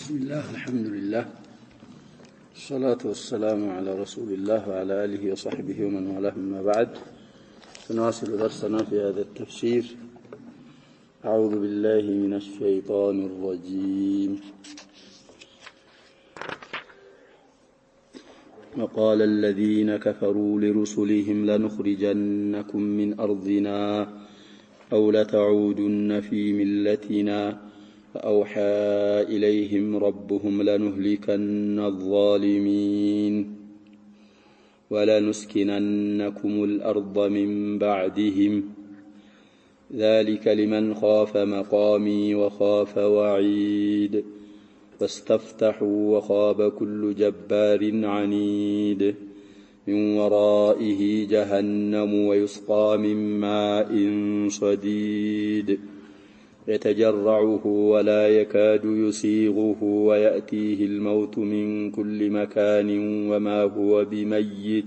بسم الله الحمد لله الصلاة والسلام على رسول الله وعلى آله وصحبه ومن والاه أما بعد سنواصل درسنا في هذا التفسير. أعوذ بالله من الشيطان الرجيم. وقال الذين كفروا لرسلهم لنخرجنكم من أرضنا أو لتعودن في ملتنا فأوحى إليهم ربهم لنهلكن الظالمين ولنسكننكم الأرض من بعدهم ذلك لمن خاف مقامي وخاف وعيد فاستفتحوا وخاب كل جبار عنيد من ورائه جهنم ويسقى من ماء صديد يتجرعه ولا يكاد يسيغه ويأتيه الموت من كل مكان وما هو بميت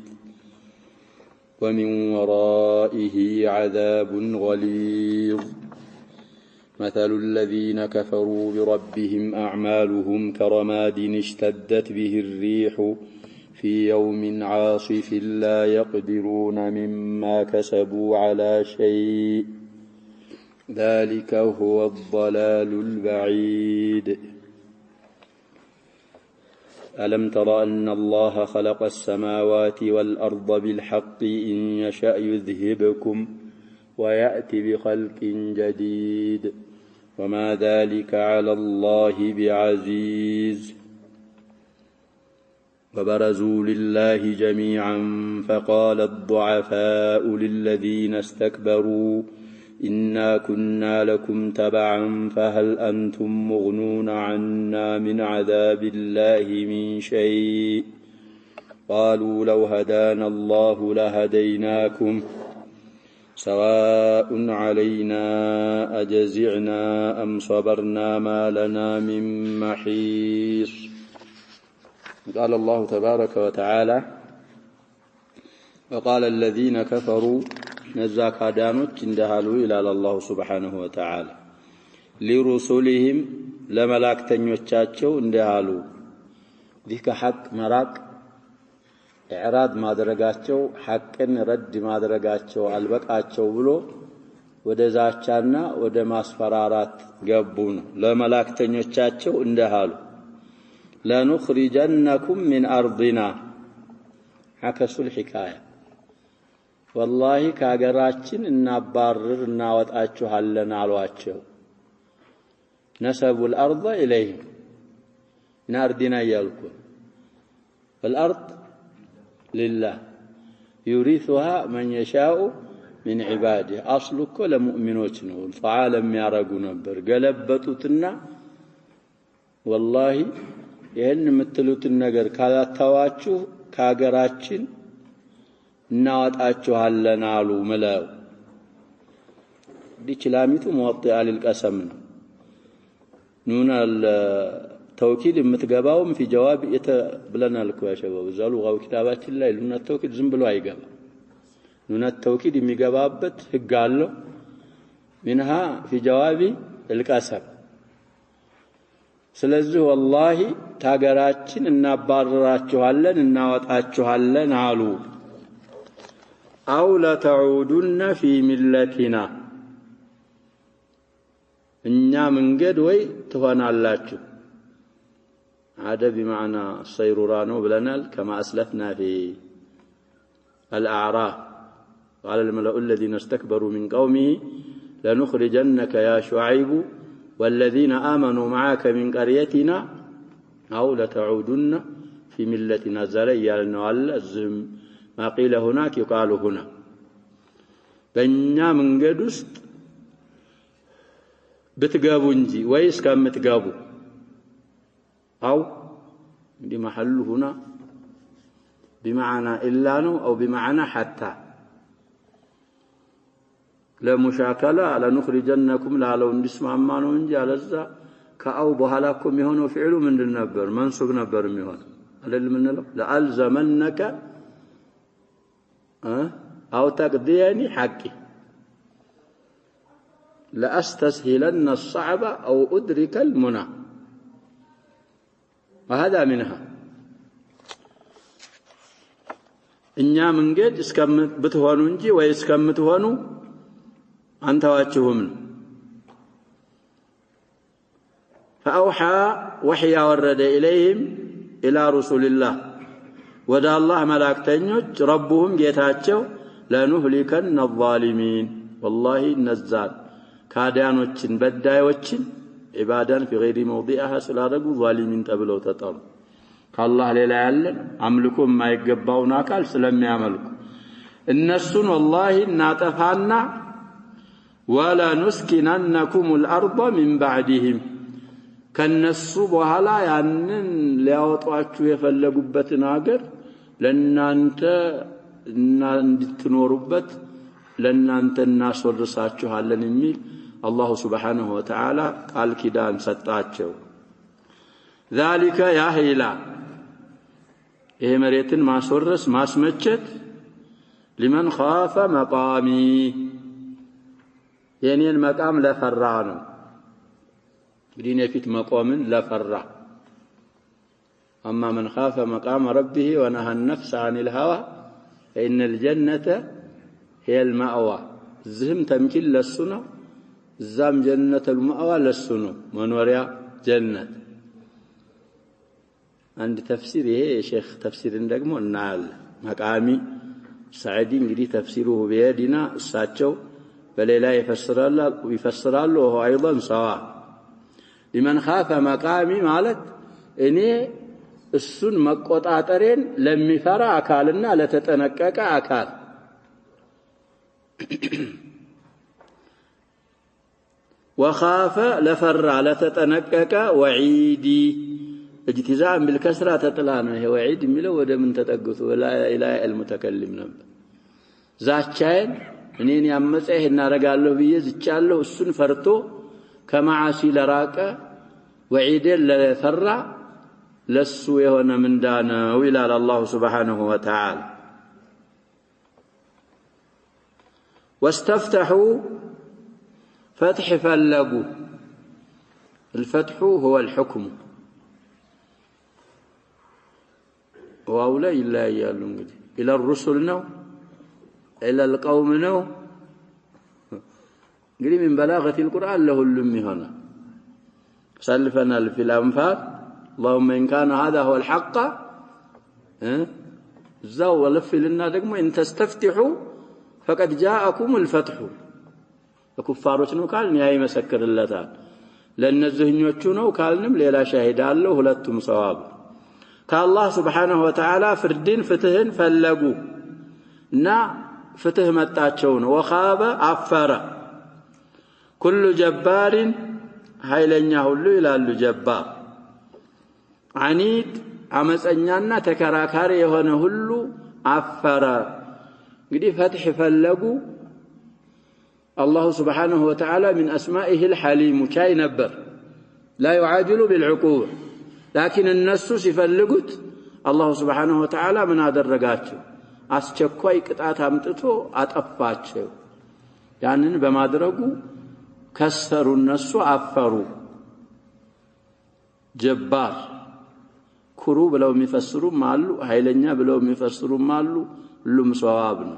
ومن ورائه عذاب غليظ. مثل الذين كفروا بربهم أعمالهم كرماد اشتدت به الريح في يوم عاصف لا يقدرون مما كسبوا على شيء ذلك هو الضلال البعيد. ألم تر أن الله خلق السماوات والأرض بالحق إن يشأ يذهبكم ويأتي بخلق جديد وما ذلك على الله بعزيز. وبرزوا لله جميعا فقال الضعفاء للذين استكبروا إنا كنا لكم تبعا فهل أنتم مغنون عنا من عذاب الله من شيء قالوا لو هدانا الله لهديناكم سواء علينا أجزعنا أم صبرنا ما لنا من محيص. قال الله تبارك وتعالى وقال الذين كفروا نزاك هدانوች እንደሃሉ ይላል አላሁ ሱብሓነሁ ወተዓላ لرسلهم ለመላእክተኞቻቸው እንደሃሉ ይህ ከሐቅ መራቅ ኢዕራድ ማድረጋቸው ሐቅን ረድ ማድረጋቸው አልበቃቸው ብሎ ወደ ዛቻና ወደ ማስፈራራት ገቡ ነው። ለመላእክተኞቻቸው እንደሃሉ لنخرجنكم من أرضنا عكسوا الحكاية والله كاغراچن እናባርር እናወጣችኋለን አሏቸው። نسبوا الأرض إليهم من أرضنا يلكم فالأرض لله يورثها من يشاء من عباده أصل كل مؤمنوች ነው فعالم ያረጉ ነበር ገለበጡትና والله ይሄን የምትሉትን ነገር ካላታዋችሁ ካገራችን እናወጣችኋለን አሉ መላው ዲችላሚቱ ሙወጥአ ለልቀሰም ነው። ኑና ተውኪድ የምትገባውም في جواب ብለናል እኮ ያ ሸባብ ዛሉ ጋው ኪታባችን ላይ ኑና ተውኪድ ዝም ብሎ አይገባ ኑና ተውኪድ የሚገባበት ህግ አለው منها في جواب القسم። ስለዚህ والله ታገራችን እናባርራችኋለን እናወጣችኋለን አሉ። أو لتعودن في ملتنا እኛ መንገድ ወይ ትሆናላችሁ عاد بمعنى الصيرورة ነው ብለናል كما أسلفنا في الأعراف قال الملأ الذين استكبروا من قومه لنخرجنك يا شعيب والذين آمنوا معك من قريتنا أو لتعودن في ملتنا زليالنا والزم ما قيل هناك يقال هنا بنيا منجد ውስጥ بتجابوا እንጂ ወይስ ከምትገቡ أو دي محل هنا بمعنى إلا أو بمعنى حتى ለሙሻከላ ለنخرجنكم ላለው እንዲስማማ ነው እንጂ አለዛ ከአው በኋላኩም የሆነው ፍዕሉ ምንድን ነበር? መንሱብ ነበር የሚሆነው አይደል? ምን ነው ለአልዘመነከ أو تقديني حقي لأستسهلن الصعب أو أدرك المنى وهذا منها እኛ መንገድ እስከምትሆኑ እንጂ ወይ እስከምትሆኑ አንተዋችሁም فأوحى وحي ورد إليهم إلى رسول الله ወደ አላህ መላእክተኞች ረቡሁም ጌታቸው ለኑህሊከን الظالمين والله ነዛል ካዲያኖችን በዳዮችን ኢባዳን في غير موضعها ስላደረጉ ዛሊሚን ተብለው ተጠሩ ከአላህ ሌላ ያለ አምልኮ የማይገባውን አካል ስለሚያመልኩ እነሱን والله እናጠፋና ولا نسكننكم الأرض من بعدهم ከነሱ በኋላ ያንን ሊያወጣችሁ የፈለጉበትን ሀገር ለናንተ እንድትኖሩበት ለናንተ እናስወርሳችኋለን የሚል አላህ Subhanahu Wa Ta'ala ቃል ኪዳን ሰጣቸው ذلك يا هيلا ይሄ መሬትን ማስወረስ ማስመቸት لمن خاف مقامي የኔን መቃም ለፈራ ነው ግዲነ ፊት መቆምን ለፈራ اما من خاف مقام ربه ونهى النفس عن الهوى فان الجنه هي المأوى زهم تمكين للسنه زام جنة المأوى للسنه منوريا جنة عند تفسير ايه شيخ تفسير ደግሞ እናያለን مقامي سعدي እንግዲህ تفسيره بيدنا እሳቸው በሌላ ይፈስራሉ وهو ايضا سواء لمن خاف مقامي ማለት እኔ እሱን መቆጣጠሬን ለሚፈራ አካልና ለተጠነቀቀ አካል وخاف لفر لتتنقق وعيدي اجتزاء بالكسرة تطلعنا هي وعيد ميله ወደ ምን ተጠግቶ لا اله المتكلم ነበር ዛቻዬን እኔን ያመፀ ይሄን አረጋለሁ ብዬ ዝቻለሁ እሱን ፈርቶ ከማዓሲ ለራቀ وعيد ለፈራ ለሱ የሆነ ምንዳነው ይላል አላህ Subhanahu Wa Ta'ala واستفتحوا فتح فلقوا الفتح هو الحكم واولا الا يالو እንግዲህ الى الرسل ነው الى القوم ነው እንግዲህ من بلاغه القران ለሁሉም ይሆናል سلفنا في الانفال اللهم ان كان هذا هو الحق زو ولفلنا ደግሞ ان تستفتحوا فقد جاءكم الفتح ለኩፋሮች ነው ካልን ያ ይመሰክርለታል ለነዚህኞቹ ነው ካልንም ሌላ ሻሂድ አለው ሁለቱም ሰዋብ ከአላህ Subhanahu Wa Ta'ala ፍርድን ፍትህን ፈለጉ እና ፍትህ መጣቸው ነው ወኻበ አፈረ ኩሉ ጀባሪን ኃይለኛ ሁሉ ይላሉ ጀባር አኒድ አመፀኛና ተከራካሪ የሆነ ሁሉ አፈረ እንግዲህ ፍትህ ፈለጉ الله سبحانه وتعالى من أسمائه الحليم كاي نبر لا يعاجل بالعقوبة لكن الناس يفلقت الله سبحانه وتعالى من هذا الرقاتشو أسجكوي قطعات امتتو أطفاتشو يعني بما درقوا كسروا الناس عفروا جبار كرو بلو مفسروا مالو هايلنيا بلو مفسروا مالو لم صوابنا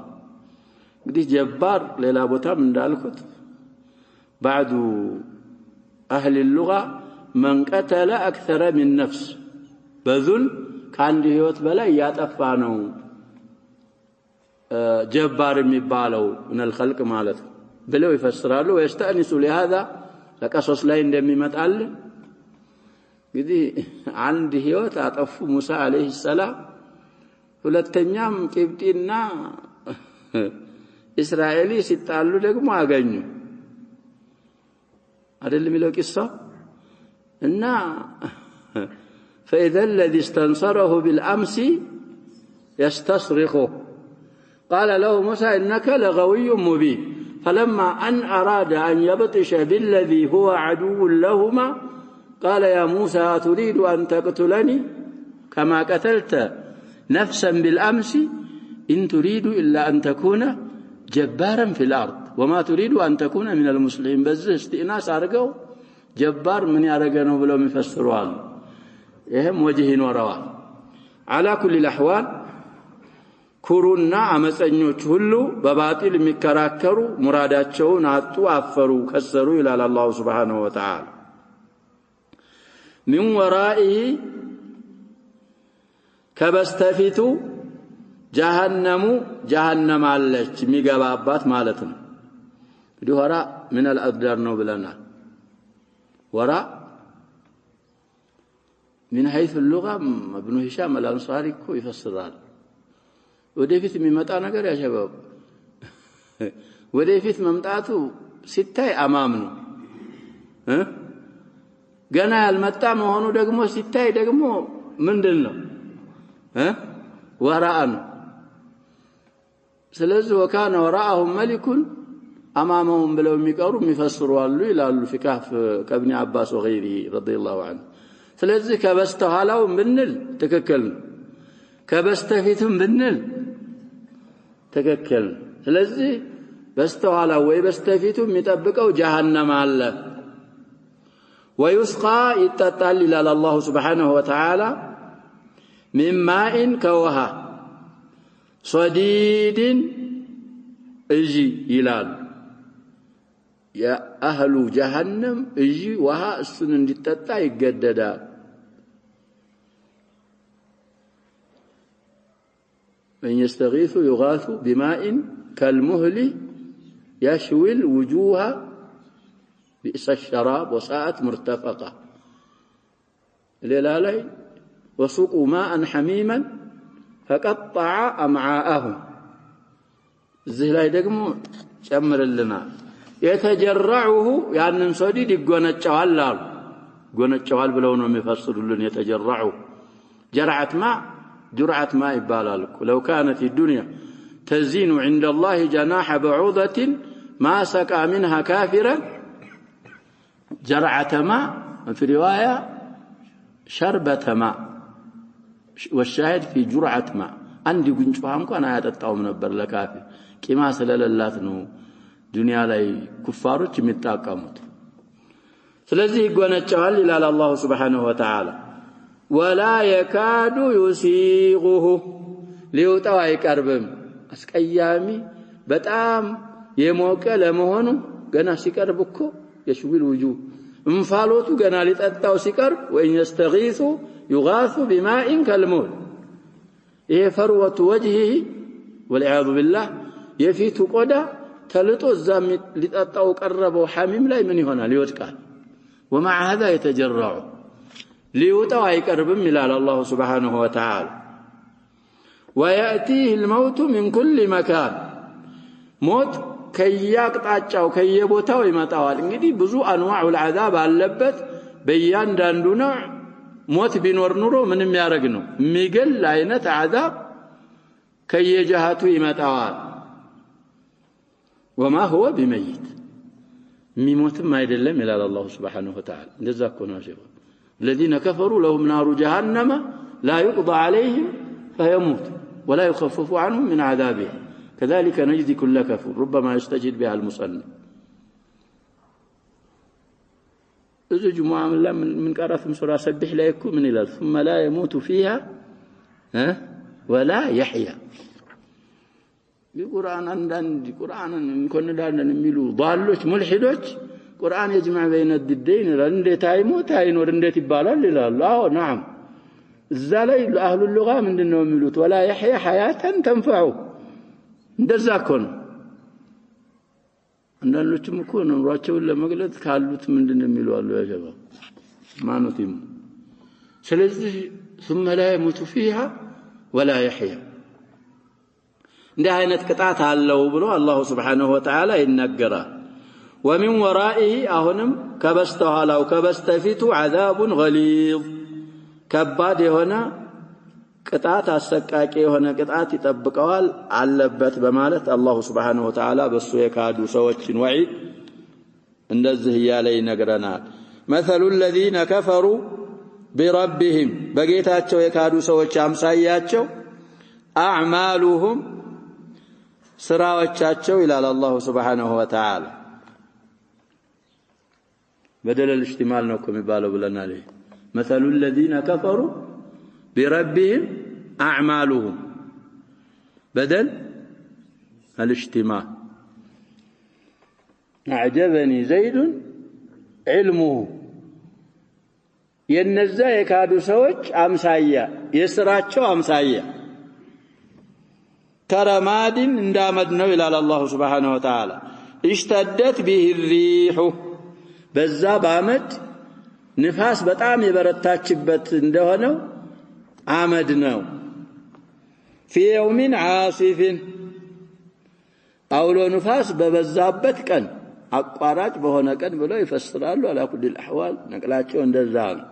እንግዲህ ጀባር ሌላ ቦታም እንዳልኩት بعد اهل اللغه من قتل اكثر من نفس በዙል ከአንድ ህይወት በላይ ያጠፋ ነው ጀባር የሚባለው من الخلق ማለት ብለው ይፈስራሉ ወይስተአኒሱ لهذا ለቀሶስ ላይ እንደሚመጣል እንግዲህ አንድ ህይወት አጠፉ ሙሳ አለይሂ ሰላም ሁለተኛም ቂብጢና እስራኤሊ ሲጣሉ ደግሞ አገኙ አይደለም ይለው ቂሳ እና فاذا الذي استنصره بالامس يستصرخه قال له موسى انك لغوي مبين فلما ان اراد ان يبطش بالذي هو عدو لهما قال يا موسى تريد ان تقتلني كما قتلت نفسا بالامس ان تريد الا ان تكون جبارا في الارض وما تريد ان تكون من المسلمين بس استئناس ارجو جبار من يارجنو بلو يفسروا ይሄም ወጅህ ይኖረዋል على كل الاحوال ኩሩና አመፀኞች ሁሉ በባጢል የሚከራከሩ ሙራዳቸውን አጡ አፈሩ ከሰሩ ይላል አላህ Subhanahu Wa Ta'ala من ورائه ከበስተፊቱ جهنم አለች የሚገባባት ማለት ነው እንግዲህ ወራ من الأقدار ነው ብለናል ወራ من حيث اللغة ابن هشام الأنصاري እኮ ይፈስራል ወደፊት የሚመጣ ነገር ያሸባብ ወደፊት መምጣቱ ሲታይ አማም ነው ገና ያልመጣ መሆኑ ደግሞ ሲታይ ደግሞ ምንድነው ወራአ ነው ስለዚህ ወካነ ወራአሁም መሊኩን አማማሁም ብለው የሚቀሩ የሚፈስሩ አሉ ይላሉ ፍካፍ ከብኒ አባስ ወገይሪ ረዲየላሁ ዐንሁ ስለዚህ ከበስተኋላው ብንል ትክክል ከበስተፊትም ብንል ትክክል ስለዚህ በስተኋላው ወይ በስተፊቱ የሚጠብቀው جهنم አለ ويسقى يتطال الى الله سبحانه وتعالى من ماء كوها صديد اجي يلال يا اهل جهنم اجي وها اسن እንዲጠጣ ይገደዳል من يستغيث يغاث بماء كالمهل يشوي الوجوه بئس الشراب وساءت مرتفقة ليلالي وسقوا ماء حميما فقطع أمعاءهم الزهلاي دقمو شمر لنا يتجرعه يعني صديد يقونتشوال لال قونتشوال بلونهم يفسروا لن يتجرعه جرعة ماء يبالالك لو كانت الدنيا تزين عند الله جناح بعوضة ما سقى منها كافرا جرعة ماء في رواية شربة ماء والشاهد في جرعة ماء عندي قنشوهم كان يتطاو منبر لكافر كما سلالات نو دنيا لاي كفاروች የሚጣቀሙት ስለዚህ ይጎነጫዋል ይላል አላህ Subhanahu Wa Ta'ala ولا يكاد يسيغه ሊውጣው አይቀርብም አስቀያሚ በጣም የሞቀ ለመሆኑ ገና ሲቀርብ እኮ يشوي الوجوه እንፋሎቱ ገና ሊጠጣው ሲቀርብ وإن يستغيثوا يغاثوا بماء كالمهل ይሄ ፈርወቱ وجهه والعياذ بالله የፊቱ ቆዳ ተልጦ እዛም ሊጠጣው ቀረበው ሐሚም ላይ ምን ይሆናል ይወድቃል ومع هذا يتجرع ሊውጣው አይቀርብም ይላል አላህ Subhanahu Wa Ta'ala ويأتيه الموت من كل مكان موت ከያቅጣጫው ከየቦታው ይመጣዋል እንግዲህ ብዙ አንዋዑል አዛብ አለበት በእያንዳንዱ ነው ሞት ቢኖር ኑሮ ምንም ያረግ ነው የሚገል አይነት አዛብ ከየጀሃቱ ይመጣዋል وما هو بميت የሚሞትም አይደለም ይላል አላህ Subhanahu Wa Ta'ala እንደዛ እኮ ነው ሸይኹ الذين كفروا لهم نار جهنم لا يقضى عليهم فيموت ولا يخفف عنهم من عذابها كذلك نجزي كل كفور ربما يستجد بها المصنف إذا جمعة من قرأت من سورة سبح لا يكون من الأرض ثم لا يموت فيها ولا يحيا القرآن عندنا القرآن كنا دارنا نميلو ضالوش ملحدوش قرآن يجمع بين الدين رندي تايمو تاينو رندي تبالال الله نعم الزالي أهل اللغة من دنهم يميلوت ولا يحيا حياة تنفعه እንደዛ እኮ ነው አንዳንዶችም እኮ ኑሯቸውን ለመግለጽ ካሉት ምንድነው የሚሉ አሉ ያጀባ ማኑቲም ስለዚህ ثم لا يموت فيها ولا يحيا እንደ አይነት ቅጣት አለው ብሎ አላህ Subhanahu Wa Ta'ala ይናገራል ومن ورائه አሁንም ከበስተኋላው ከበስተፊቱ عذاب غليظ ከባድ የሆነ ቅጣት አሰቃቂ የሆነ ቅጣት ይጠብቀዋል አለበት በማለት አላህ Subhanahu Wa Ta'ala በሱ የካዱ ሰዎችን ወዒድ እንደዚህ ያለ ይነግረናል مثل الذين كفروا بربهم በጌታቸው የካዱ ሰዎች አምሳያቸው اعمالهم ስራዎቻቸው ይላል አላህ Subhanahu Wa Ta'ala بدل الاحتمال ነው የሚባለው ብለናል مثل الذين كفروا بربهم أعمالهم بدل الاجتماع أعجبني زيد علمه ينزا يكادو سوچ امسايا يسراچو امسايا كرمادين اندامد ነው ይላል አላህ Subhanahu Wa Ta'ala اشتدت به الريح በዛ ባመድ ንፋስ በጣም የበረታችበት እንደሆነው አመድ ነው في يوم عاصف አውሎ ንፋስ በበዛበት ቀን አቋራጭ በሆነ ቀን ብለው ይፈስራሉ على كل الاحوال ነቅላቸው እንደዛ ነው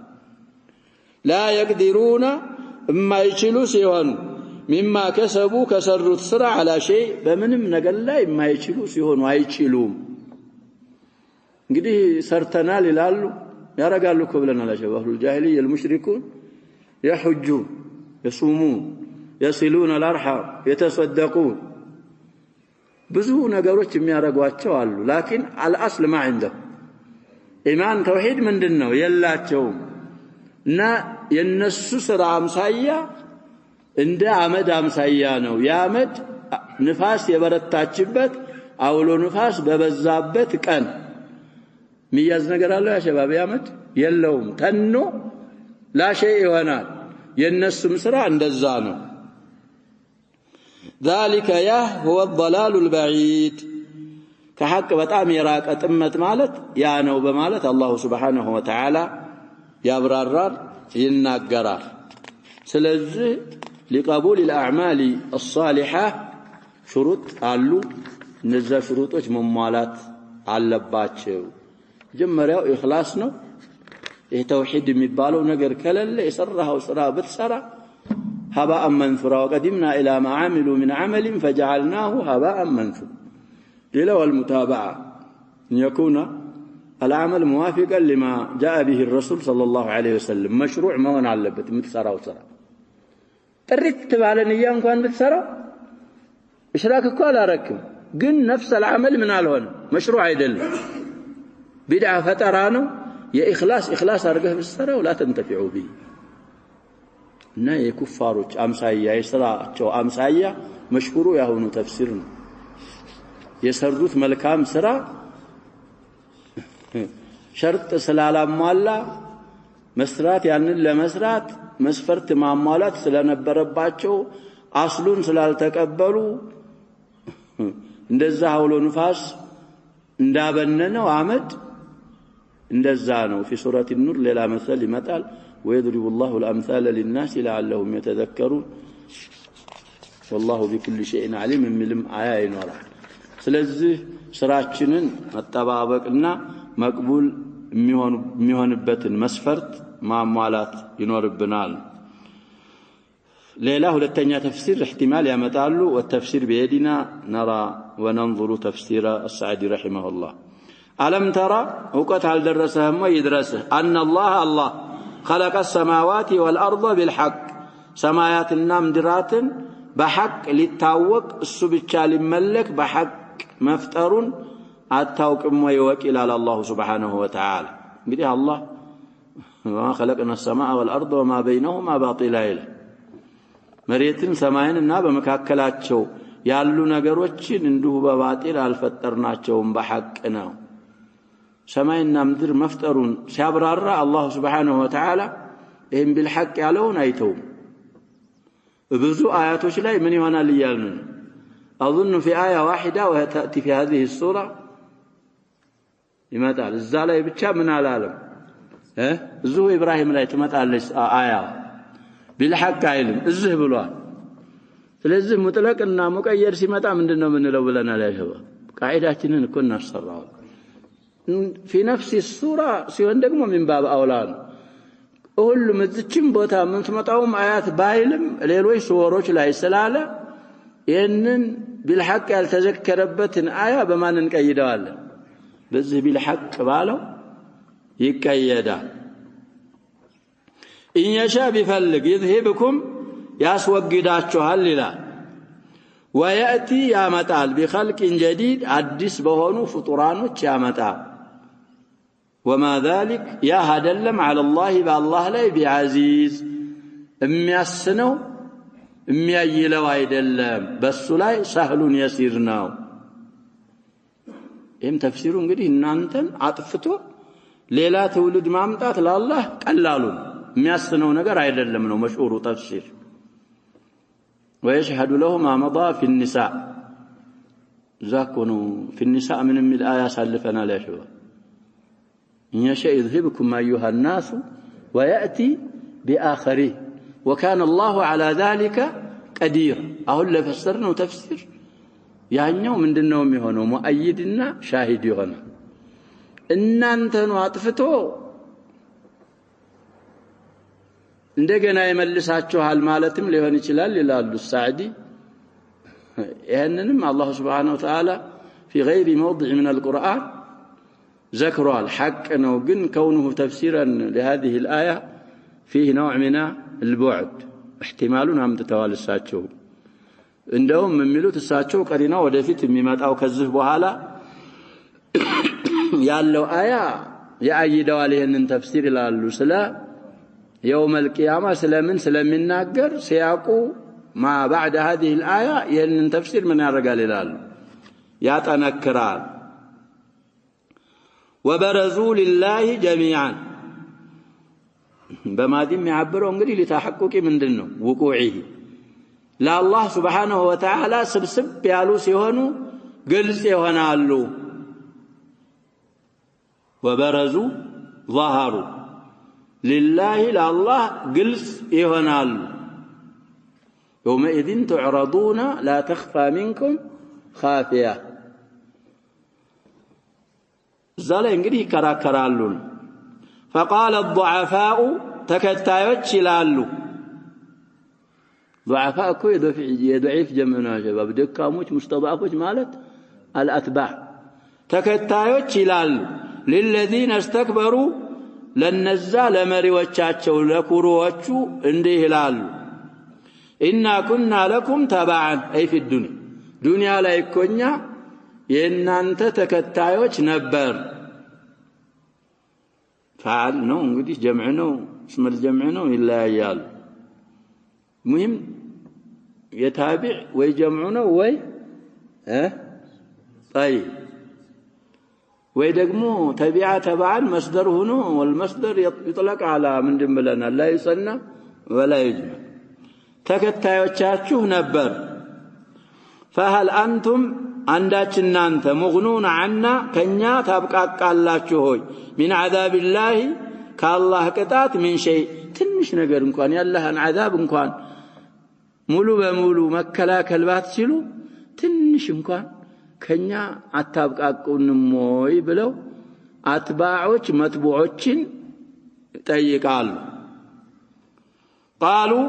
لا يقدرون ما يችሉ ሲሆኑ مما كسبوا كسرت سرع على شيء በምንም ነገር ላይ የማይችሉ ሲሆኑ አይችሉም እንግዲህ ሰርተናል ይላሉ ያረጋሉ እኮ ብለናል አሸባሁል الجاهليه المشركون يحجون يصومون يصلون الارحام يتصدقون ብዙ ነገሮች የሚያረጋቸው አሉ لكن الاصل ما عنده ኢማን ተውሂድ ምንድነው የላቸውም እና የነሱ ስራ አምሳያ እንደ አመድ አምሳያ ነው ያመድ ንፋስ የበረታችበት አውሎ ንፋስ በበዛበት ቀን ሚያዝ ነገር አለ ያ ሸባብ ያመድ የለውም ተኖ ላሸይ ይሆናል የነሱም ስራ እንደዛ ነው ذلك هو الضلال البعيد كحق በጣም የራቀ ጥመት ማለት ያ ነው በማለት አላህ Subhanahu Wa Ta'ala ያብራራል ይናገራል ስለዚህ لقبول الأعمال الصالحة شروط አሉ እነዛ ሽሩጦች መሟላት አለባቸው ጀመሪያው ኢኽላስ ነው ይሄ ተውሂድ የሚባለው ነገር ከሌለ የሰራው ስራ ብትሰራ هباء منثورا وقدمنا إلى ما عملوا من عمل فجعلناه هباء منثورا إلى والمتابعة أن يكون العمل موافقا لما جاء به الرسول صلى الله عليه وسلم مشروع ما هو علبت متسرى وسرى تريت على نيام كان متسرى إشراك كل ركب قل نفس العمل من الهون مشروع يدل بدعة فترانه يا إخلاص أرجه بالسرى ولا تنتفعوا به እና የኩፋሮች አምሳያ የሥራቸው አምሳያ መሽኩሩ ያሆኑ ተፍሲር ነው የሰሩት መልካም ስራ ሸርጥ ስላላሟላ መስራት ያንን ለመስራት መስፈርት ማሟላት ስለነበረባቸው አስሉን ስላልተቀበሉ እንደዛ አውሎ ንፋስ እንዳበነነው አመድ እንደዛ ነው في سورة النور ሌላ መሰል ይመጣል ويضرب الله الأمثال للناس لعلهم يتذكرون والله بكل شيء عليم من آية نورا ስለዚህ ስራችንን መጠባበቅና መቅቡል የሚሆንበትን መስፈርት ማሟላት ይኖርብናል ሌላ ሁለተኛ ተፍሲር احتمال ያመጣሉ والتفسير بيدنا نرى وننظر تفسير السعدي رحمه الله ألم ترى وقت هل درسهم ويدرسه أن الله خلق السماوات والأرض بالحق سمايات النمدرات بحق للتاوق السبتشال الملك بحق مفترون التاوق ويوكل على الله سبحانه وتعالى قال الله وما خلقنا السماء والأرض وما بينهما باطلا إله مريتين سماين الناب مكاكلاتشو يالو نقروتشين اندوه بباطل الفترناتشوهم بحقنا سماينا مدر مفترون سيابرار الله سبحانه وتعالى إن بالحق يعلون أيتهم بذو آياتوش لا من يوانا ليالن أظن في آية واحدة وهي تأتي في هذه السورة لما تعالى الزالة يبتشاب من العالم زو إبراهيم لا يتمتع آية بالحق علم الزهب الوان فلازم مطلق أننا مكير سمتا من دنا من الأولنا لا يشبه قاعداتنا كنا الصراوة في نفس الصورة سيوندقم من باب أولان أقول مزتشم بوتا من تمتعهم آيات بايلم ليلوي صوروش لا يسلالة إنن بالحق يلتذكر بتن آية بما ننكيدها بس بالحق بالو يكيدا إن يشاء بفلق يذهبكم ياسوقداتشوها لله ويأتي يا متال بخلق جديد عدس بهونو فطرانو يا متال وما ذلك يا هدلم على الله بالله لا بعزيز የሚያስነው የሚያይለው አይደለም በሱ ላይ سهل يسير ነው ይሄም ተፍሲሩ እንግዲህ እናንተን አጥፍቶ ሌላ ትውልድ ማምጣት ለአላህ ቀላሉ የሚያስነው ነገር አይደለም ነው መሽዑሩ ተፍሲር ويشهد له ما مضى في النساء ذاكونوا في النساء من الآية سلفنا لا شو إن يشاء يذهبكم أيها الناس ويأتي بآخره وكان الله على ذلك قدير أهل فسرنا تفسير يعني من دنهم يهونوا مؤيدنا شاهد يهونا إن أنت نعطفتو እንደገና ይመልሳችኋል ማለትም ሊሆን ይችላል ይላሉ ሳዕዲ ይሄንንም አላህ Subhanahu Wa Ta'ala في غير موضع من القرآن ذكروا الحق ነው ግን كونه تفسيرا لهذه الآية فيه نوع من البعد احتمالون هم ተተዋልሳቸው እንደውም የሚሉት እሳቸው ቀሪና ወደፊት የሚመጣው ከዚህ በኋላ ያለው አያ ያይደዋል ይሄንን ተፍሲር ይላሉ ስለ يوم القيامة سلمن سلمناجر سياقو ما بعد هذه الآية ين تفسير من الرجال لال يتنكران وبرزوا لله جميعا بما دم يعبرون قلي لتحقق من دنه وقوعه لا الله سبحانه وتعالى سبسب يالو سيهونو قلس يهونالو وبرزوا ظهروا لله لا الله قلس يهنال يومئذ تعرضون لا تخفى منكم خافية زال انقري كراكرالون فقال الضعفاء تكتايوش لالو ضعفاء كو يضعيف جمعنا شباب دكاموش مستضعفوش مالت الأتباع تكتايوش لالو للذين استكبروا لنزا لمريوچاچو لكروچو እንዲህ ይላሉ إنا كنا لكم تبعا أي في الدنيا دنيا ላይ ኮኛ የናንተ ተከታዮች ነበር فعل ነው እንግዲህ ጀምዕ ነው اسم الجمع ነው ይለያያል ሙሂም የታቢዕ ወይ ጀምዑ ነው ወይ طيب ويدقمو تبعا تبعا مصدر هنا والمصدر يطلق على من دملنا لا يصنع ولا يجمع تكتايوچاچو نبر فهل انتم عنداچنا انت مغنون عنا كنيا تابقاقالاچو هوي من عذاب الله كالله قطات من شيء تنش ነገር እንኳን ያላህን عذاب እንኳን ሙሉ በሙሉ መከላከል ባትችሉ ትንሽ እንኳን ከኛ አታብቃቁንም ወይ ብለው አትባዖች መትቡዖችን ጠይቃሉ قالوا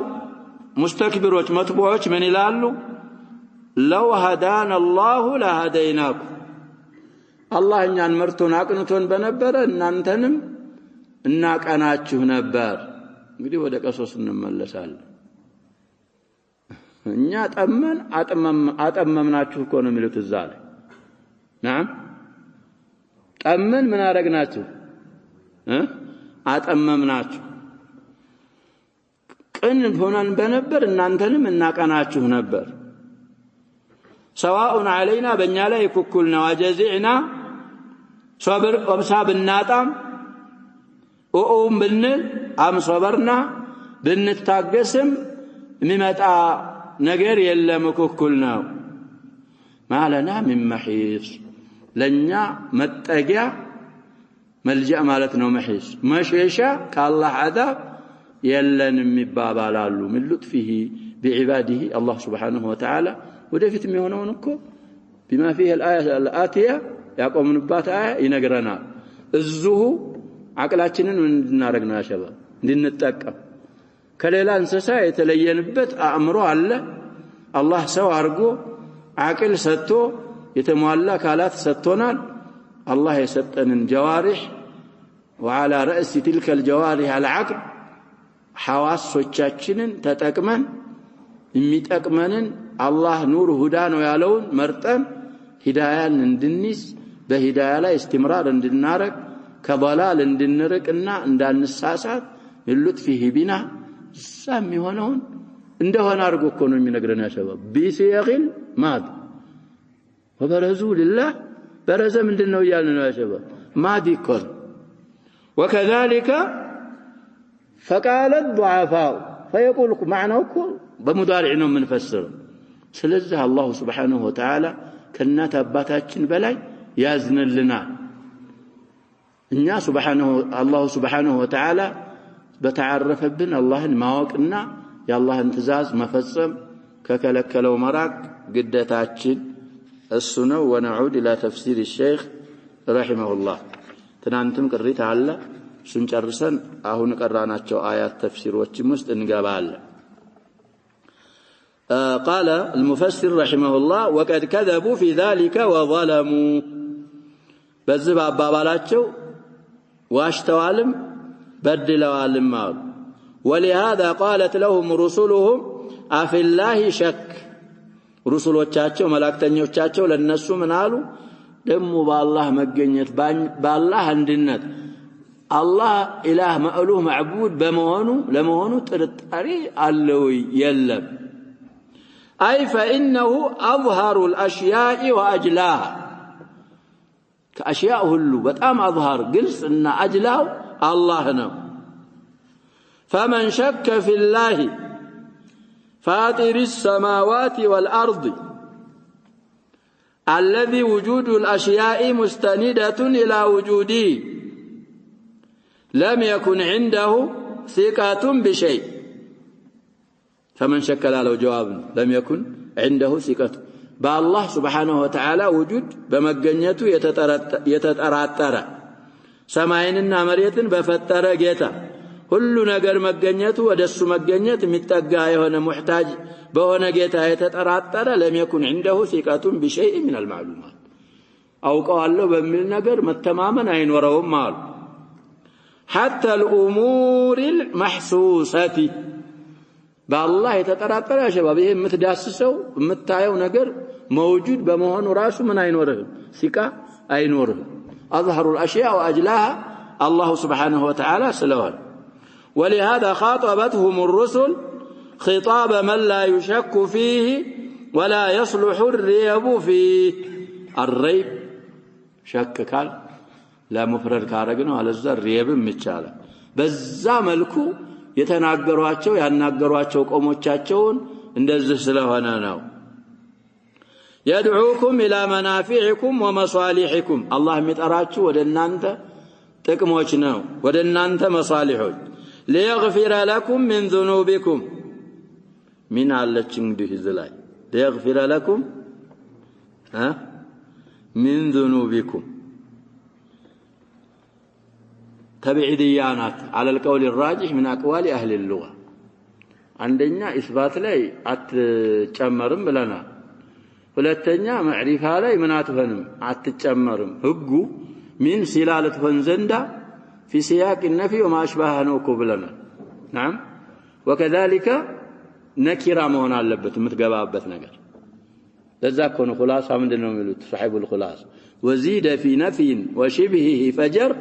مستكبروች መትቡዖች ምን ይላሉ لو هدانا الله لهديناكم الله እኛን መርቶን አቅንቶን በነበረ እናንተንም እናቀናችሁ ነበር እንግዲህ ወደ ቀሶስ እንመለሳለን እኛ ጠመን አጠመምናችሁ እኮ ነው የሚሉት እዛ ላይ نعم ጠመን ምን አረግናችሁ አጠመምናችሁ ቅን ሆነን በነበር እናንተንም እናቀናችሁ ነበር سواء علينا በእኛ ላይ እኩል ነው አጀዚዕና صبر ወብሳብ እናጣም ኡኡም ብንል አም صبرنا ብንታገስም የሚመጣ ነገር የለም እኩል ነው ማለና من محيص ለኛ መጠጊያ መልጃ ማለት ነው محيص መሸሻ ከአላህ عذاب የለንም ይባባላሉ من لطفه بعباده الله سبحانه وتعالى ወደፊት የሚሆነውን እኮ بما فيه الآية الآتية ያቆምንባት አያ ይነግረናል እዙሁ አቅላችንን እንድናረግና ሸባ እንድንጠቀም ከሌላ እንስሳ የተለየንበት አእምሮ አለ አላህ ሰው አርጎ አቅል ሰጥቶ የተሟላ ካላት ሰጥቶናል አላህ የሰጠንን ጀዋሪህ وعلى رأس تلك الجوارح العقل حواسዎቻችንን ተጠቅመን የሚጠቅመንን አላህ ኑር ሁዳ ነው ያለውን መርጠን ሂዳያን እንድንይዝ በሂዳያ ላይ استمرار እንድናረግ ከضلال እንድንርቅና እንዳንሳሳት ይልጥፊህ ቢና ሳም ይሆነውን እንደሆነ አርጎ እኮ ነው የሚነግረን ያ ሸባብ ቢሲያግል ማድ ወበረዙ لله برز ምንድነው ይያልን ነው ያ ሸባብ ማዲ ኮን وكذلك فقال الضعفاء فيقول معناه بمضارع ነው منفسر ስለዚህ አላህ Subhanahu Wa Ta'ala ከናት አባታችን በላይ ያዝንልናል እኛ አላህ Subhanahu Wa Ta'ala በተዓረፈብን አላህን ማወቅና የአላህን ትእዛዝ መፈጸም ከከለከለው መራቅ ግዴታችን እሱ ነው ونعود الى تفسير الشيخ رحمه الله ትናንትም ቅሪት አለ ስንጨርሰን አሁን ቀራናቸው አያት ተፍሲሮችም ውስጥ እንገባለን قال المفسر رحمه الله وقد كذبوا في ذلك وظلموا በዚህ አባባላቸው ዋሽተዋልም بدلوالم مال ولهذا قالت لهم رسلهم أفي الله شك رسولوቻቸው መላእክተኞቻቸው ለነሱ ምን አሉ ደሞ በአላህ መገኘት በአላህ አንድነት አላህ ኢላህ ማዕሉህ ማዕቡድ ለመሆኑ ጥርጣሬ አለው የለም أي فإنه أظهر الأشياء وأجلاها كأشياء هلو بتأم أظهر قلس إن أجلاه الله نو فمن شك في الله فاطر السماوات والأرض الذي وجود الأشياء مستندة إلى وجوده لم يكن عنده ثقة بشيء فمن شك له جواب لم يكن عنده ثقة بالله سبحانه وتعالى وجود بمجنيته يتطرطر ሰማይንና መሬትን በፈጠረ ጌታ ሁሉ ነገር መገኘቱ ወደሱ መገኘት የሚጠጋ የሆነ ሙህታጅ በሆነ ጌታ የተጠራጠረ لم يكن عنده ثقة بشيء من المعلومات አውቀዋለሁ በሚል ነገር መተማመን አይኖረውም አሉ حتى الأمور المحسوسة بالله የተጠራጠረ ሸባብ ይሄ የምትዳስሰው የምታየው ነገር موجود በመሆኑ ራሱ ምን አይኖርም ثقة አይኖርም أظهر الأشياء وأجلاها الله سبحانه وتعالى سلوان ولهذا خاطبتهم الرسل خطاب من لا يشك فيه ولا يصلح الريب فيه الريب شك قال لا مفرد كارغنو على الزر ريب ميچالا በዛ መልኩ ያናገሯቸው ቆሞቻቸውን እንደዚህ ስለሆነ ነው يدعوكم إلى منافعكم ومصالحكم الله متراچو ودنانت ጥቅሞች ነው ወደናንተ መሳሊሆች ليغفر لكم من ذنوبكم من አለች እንግዲህ ዝላይ ليغفر لكم من ذنوبكم تبعيديانات على القول الراجح من أقوال أهل اللغة عندنا إثبات ላይ አትጨመርም ብለናል ሁለተኛ ማዕሪፋ ላይ ምን አትሆንም አትጨመርም ህጉ ምን ሲላለት ሆን ዘንዳ في سياق النفي وما اشبهه ነው ብለናል نعم وكذلك نكره መሆን አለበት የምትገባበት ነገር ለዛ እኮ ነው خلاص ምንድነው የሚሉት صاحب الخلاص وزيد في نفي وشبهه فجر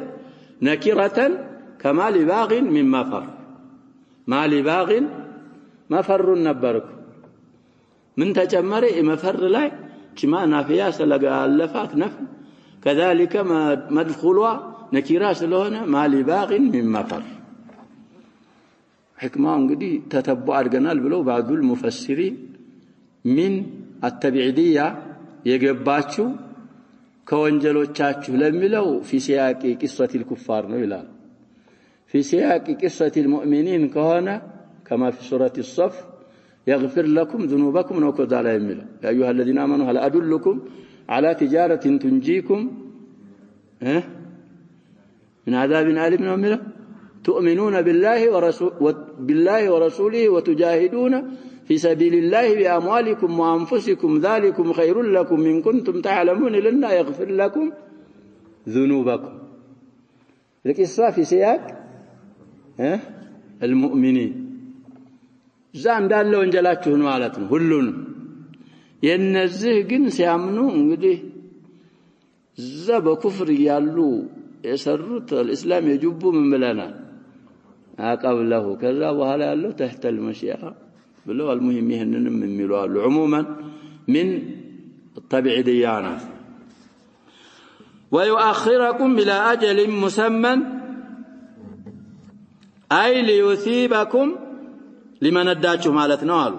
نكره كما لباغ من مفر ما لباغ مفر ነበርኩ من تجمر مفر ላይ كما نافيا ስለጋለፋት ነፍ كذلك مدخلوا نكيرا ስለሆነ ما لباغ من مفر حكمه እንግዲህ ተተቦ አድርገናል ብለው ባዱል ሙፈሲሪ من التبعيديه የገባችሁ ከወንጀሎቻችሁ ለሚለው في سياق قصه الكفار ነው ይላል في سياق قصه المؤمنين كهنا كما في سوره الصف يغفر لكم ذنوبكم وكذا لا يمل يا ايها الذين امنوا هل ادلكم على تجاره تنجيكم من عذاب أليم نمله تؤمنون بالله ورسوله وتجاهدون في سبيل الله بأموالكم وأنفسكم ذلكم خير لكم إن كنتم تعلمون لنا يغفر لكم ذنوبكم القصة في سياق المؤمنين زام دال ወንጀላችሁ ነው ማለት ነው ሁሉንም የነዚህ ግን ሲያምኑ እንግዲህ ዘበ ኩፍር ያሉ يسرت الإسلام يجب من بلنا قبله كذا وهلا له تحت المشيئة بلو المهم يهنن من ملوال عموما من الطبع ديانا ويؤخركم إلى أجل مسمى أي ليثيبكم لمن اداችሁ ማለት ነው አሉ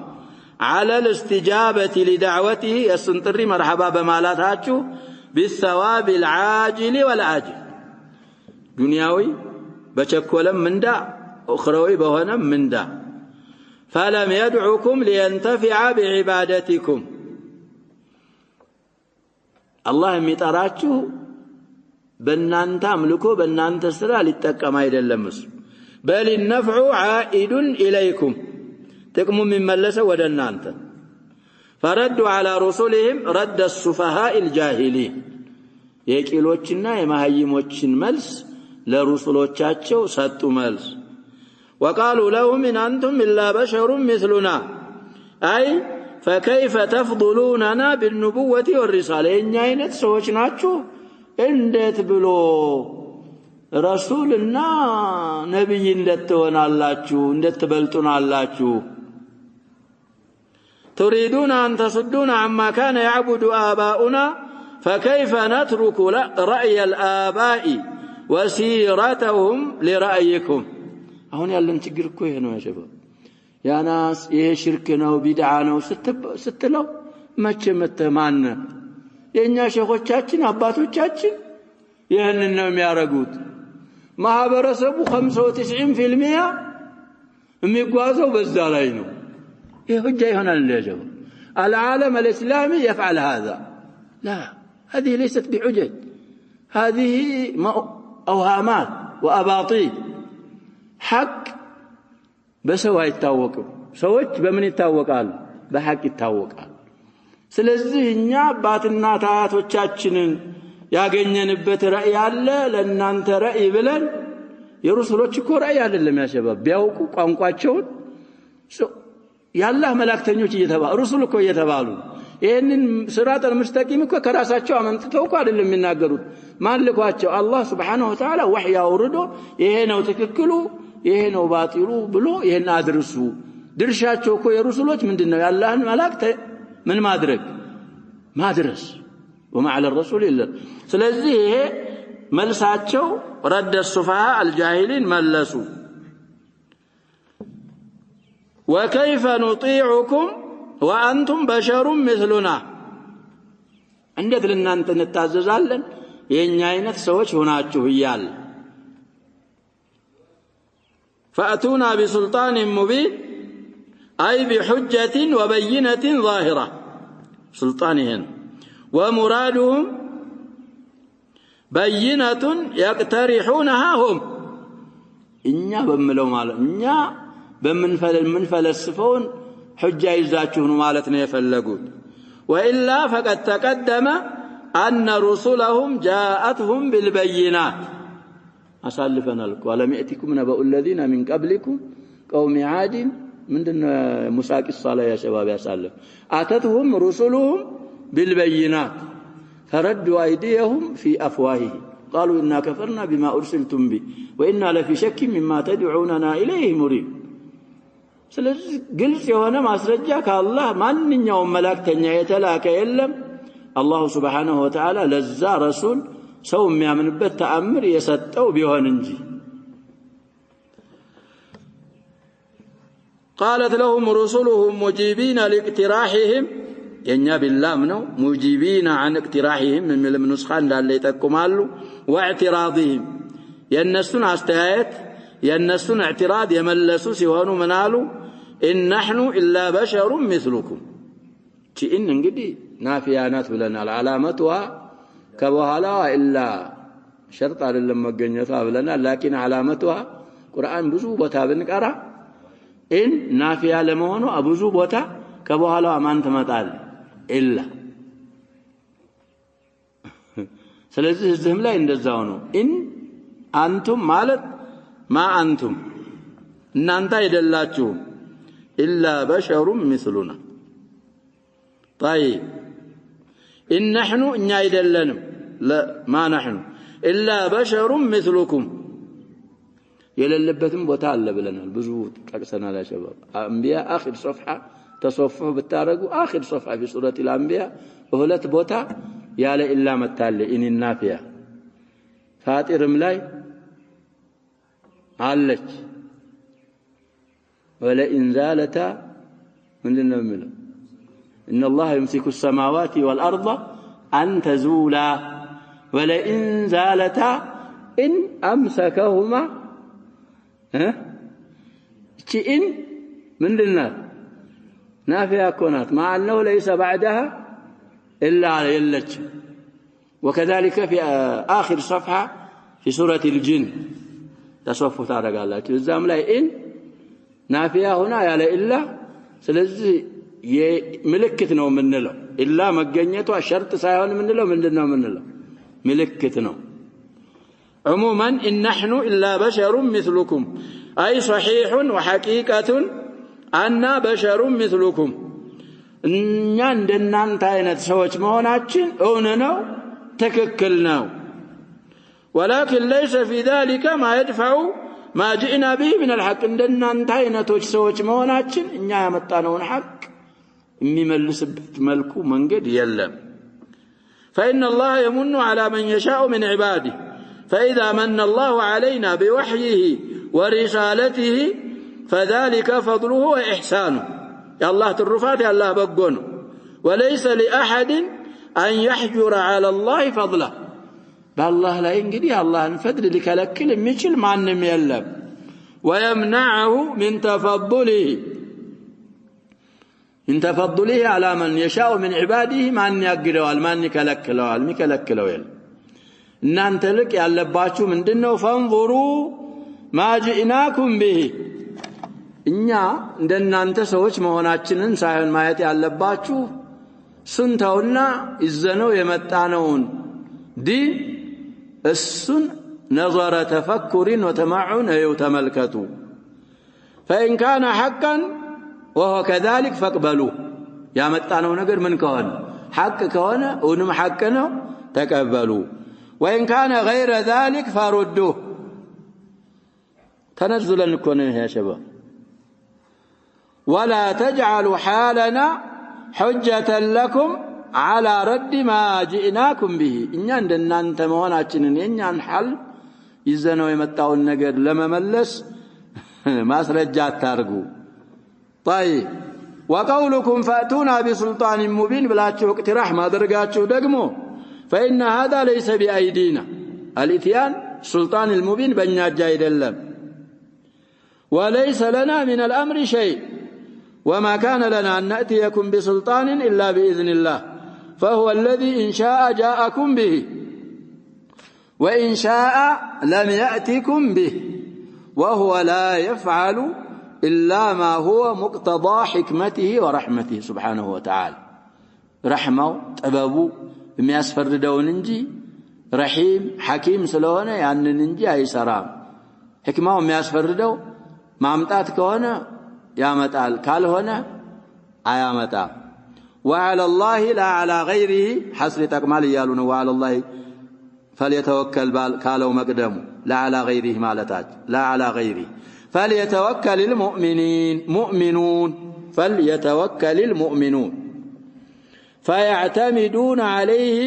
على الاستجابة لدعوته يسنطري مرحبا بمالاتاችሁ بالثواب العاجل والآجل دنياوي بچኮለም ምንዳ أخروي بهونم ምንዳ فلم يدعوكم لينتفع بعبادتكم الله የሚጠራችሁ በእናንተ አምልኮ በእናንተ ስራ ሊጠቀም አይደለም بل النفع عائد إليكم تقوم من ملسه ودنانت فردوا على رسلهم رد السفهاء الجاهلين يقيلوچنا የማህይሞችን መልስ ለሩሱሎቻቸው ሰጡ መልስ وقالوا لهم إن أنتم إلا بشر مثلنا أي فكيف تفضلوننا بالنبوة والرسالة إن አይነት ሰዎች ናችሁ እንዴት ብሎ رسولنا نبي እንደተወናላችሁ እንደተበልጡናላችሁ تريدون أن تصدون عما كان يعبد آباؤنا فكيف نترك رأي الآباء وسيرتهم لرأيكم አሁን ያለን ችግር እኮ ይሄ ነው ያሸባብ ያ ናስ ይሄ ሽርክ ነው ቢድዓ ነው ስትለው መቼ መተማነ የኛ ሸኾቻችን አባቶቻችን ይሄንን ነው የሚያረጉት ማህበረሰቡ 95% የሚጓዘው በዛ ላይ ነው ይሄ ሁጃ ይሆናል ለጀው العالم الإسلامي يفعل هذا لا هذه ليست بحجج هذه أوهامات وأباطيل حق بسوا يتاوقوا ሰዎች በምን ይታወቃሉ በሐቅ ይታወቃሉ ስለዚህ እኛ አባትና ታያቶቻችንን ያገኘንበት ራእይ አለ ለእናንተ ራእይ ብለን የሩሱሎች እኮ ራእይ አይደለም ያሸባብ ቢያውቁ ቋንቋቸውን ያላህ መላእክተኞች እየተባሉ ሩሱል እኮ እየተባሉ ይሄንን ሲራጠል ሙስተቂም እኮ ከራሳቸው አመንጥተው እኮ አይደለም የሚናገሩት ማልኳቸው አላህ Subhanahu Wa Ta'ala ወህይ አውርዶ ይሄ ነው ትክክሉ ይሄ ነው ባጢሉ ብሎ ይሄን አድርሱ ድርሻቸው እኮ የሩሱሎች ምንድነው ያላህን መላእክት ምን ማድረስ وما على الرسول الا ስለዚህ ይሄ መልሳቸው رد السفهاء الجاهلين ملسوا وكيف نطيعكم وانتم بشر مثلنا እንዴት ለእናንተ እንታዘዛለን የኛ አይነት ሰዎች ሆናችሁ ይያል فاتونا بسلطان مبين اي بحجه وبينه ظاهره سلطانهم ومرادهم بينه يقترحونها هم እኛ በመለው ማለት እኛ በመንፈለስፈውን حجه ይዛችሁ ነው ማለት ነው የፈለጉት والا فقد تقدم ان رسلهم جاءتهم بالبينات اسالفنا لكم ولم ياتكم نبأ الذين من قبلكم قوم عاد ምንድነው ሙሳቂ الصلاه يا شباب ያሳለፍ اتتهم رسلهم بالبينات فردوا ايديهم في افواههم قالوا إنا كفرنا بما أرسلتم به وإنا لفي شك مما تدعوننا إليه مريب ስለዚህ ግልጽ የሆነ ማስረጃ ከአላህ ማንኛውም መላእክተኛ የተላከ የለም አላህ Subhanahu Wa Ta'ala ለዛ ረሱል ሰው የሚያምንበት ተአምር የሰጠው ቢሆን እንጂ قالت لهم رسلهم مجيبين لاقتراحهم የኛ ቢላም ነው ሙጂቢና عن اقتراحهم من النسخه እንዳለ ይጠቁማሉ واعتراضهم የነሱን አስተያየት የነሱን اعتراض የመለሱ ሲሆኑ ምናሉ ان نحن الا بشر مثلكم ቺን እንግዲህ ናፊያናት ብለናል علامتها ከበኋላ الا شرط አይደለም መገኘቷ ብለናል لكن علامتها ቁርአን ብዙ ቦታ ብንቀራ ان ናፊያ ለመሆኑ ብዙ ቦታ ከበኋላ ማን ተመጣል الا ስለዚህ እዚህም ላይ እንደዛው ነው ان አንቱም ማለት ما انتم እናንተ አይደላችሁም الا بشر مثلنا طيب ان نحن እኛ አይደለንም لا ما نحن إلا بشر مثلكم يللبتم بوتا الله بلنا البزو تقسنا لا شباب أنبياء آخر صفحة تصفحوا بالتارقوا آخر صفحة في سورة الأنبياء وهلت بوتا يالا إلا متالي إن النافية فاتر ملاي علج ولئن زالتا من لنمله إن الله يمسك السماوات والأرض أن تزولا ولئن زالتا إن أمسكهما إن من للنار نافية كونات مع أنه ليس بعدها إلا على يلج وكذلك في آخر صفحة في سورة الجن تصفوا تعالى قال الله الزام لا إن نافية هنا يا إلا سلزي ملكتنا ومنله إلا مجنيته الشرط سايون منله منله ملكتنا عموما إن نحن إلا بشر مثلكم أي صحيح وحقيقة أن بشر مثلكم إن عندنا انتهينا سوت مهوناتين أوننا تككلنا ولكن ليس في ذلك ما يدفع ما جئنا به من الحق عندنا انتهينا سوت مهوناتين إن يمتانون حق مملس ملكو منقد يلم فإن الله يمن على من يشاء من عباده فإذا من الله علينا بوحيه ورسالته فذلك فضله وإحسانه يا الله ترفات يا الله بقونه وليس لأحد أن يحجر على الله فضله بالله لا ينقدي الله انفدل لكلكل مثل ما أنم يلم ويمنعه من تفضله على من يشاء من عباده ما أن يقروا ما أن يكلكلوا إن أنت لك يا لباتشو من دنو فانظروا ما جئناكم به إنيا دن أنت سوش مهوناتشنن سايون مايت يا لباتشو سنتونا إزنو يمتانون دي السن نظر تفكر وتمعن يتملكتوا فإن كان حقا وهو كذلك فاقبلوه يا متانو نقر من كون حق كون ونم حقنا تقبلوا وإن كان غير ذلك فردوه تنزلا نكون يا شباب ولا تجعلوا حالنا حجة لكم على رد ما جئناكم به إن عندنا أنت مهوناتشنن إن حل يزنوا يمتعوا النقر لما ملس ما سرجات تارقوا طيب وقولكم فأتونا بسلطان مبين بلاتشو اقتراح ما درقاتشو دقمو فإن هذا ليس بأيدينا الإتيان سلطان المبين بنيا جايد اللم وليس لنا من الأمر شيء وما كان لنا أن نأتيكم بسلطان إلا بإذن الله فهو الذي إن شاء جاءكم به وإن شاء لم يأتكم به وهو لا يفعل إلا ما هو مقتضى حكمته ورحمته سبحانه وتعالى رحمه طببو የሚያስፈርደውን እንጂ ረሂም ሐኪም ስለሆነ ያንን እንጂ አይሰራም ህክማው የሚያስፈርደው ማምጣት ከሆነ ያመጣል ካልሆነ አያመጣም وعلى الله لا على غيره حسب تكمال يالون وعلى الله فليتوكل قالوا مقدم لا على غيره مالتاج لا على غيره فليتوكل المؤمنون فليتوكل المؤمنون فيعتمدون عليه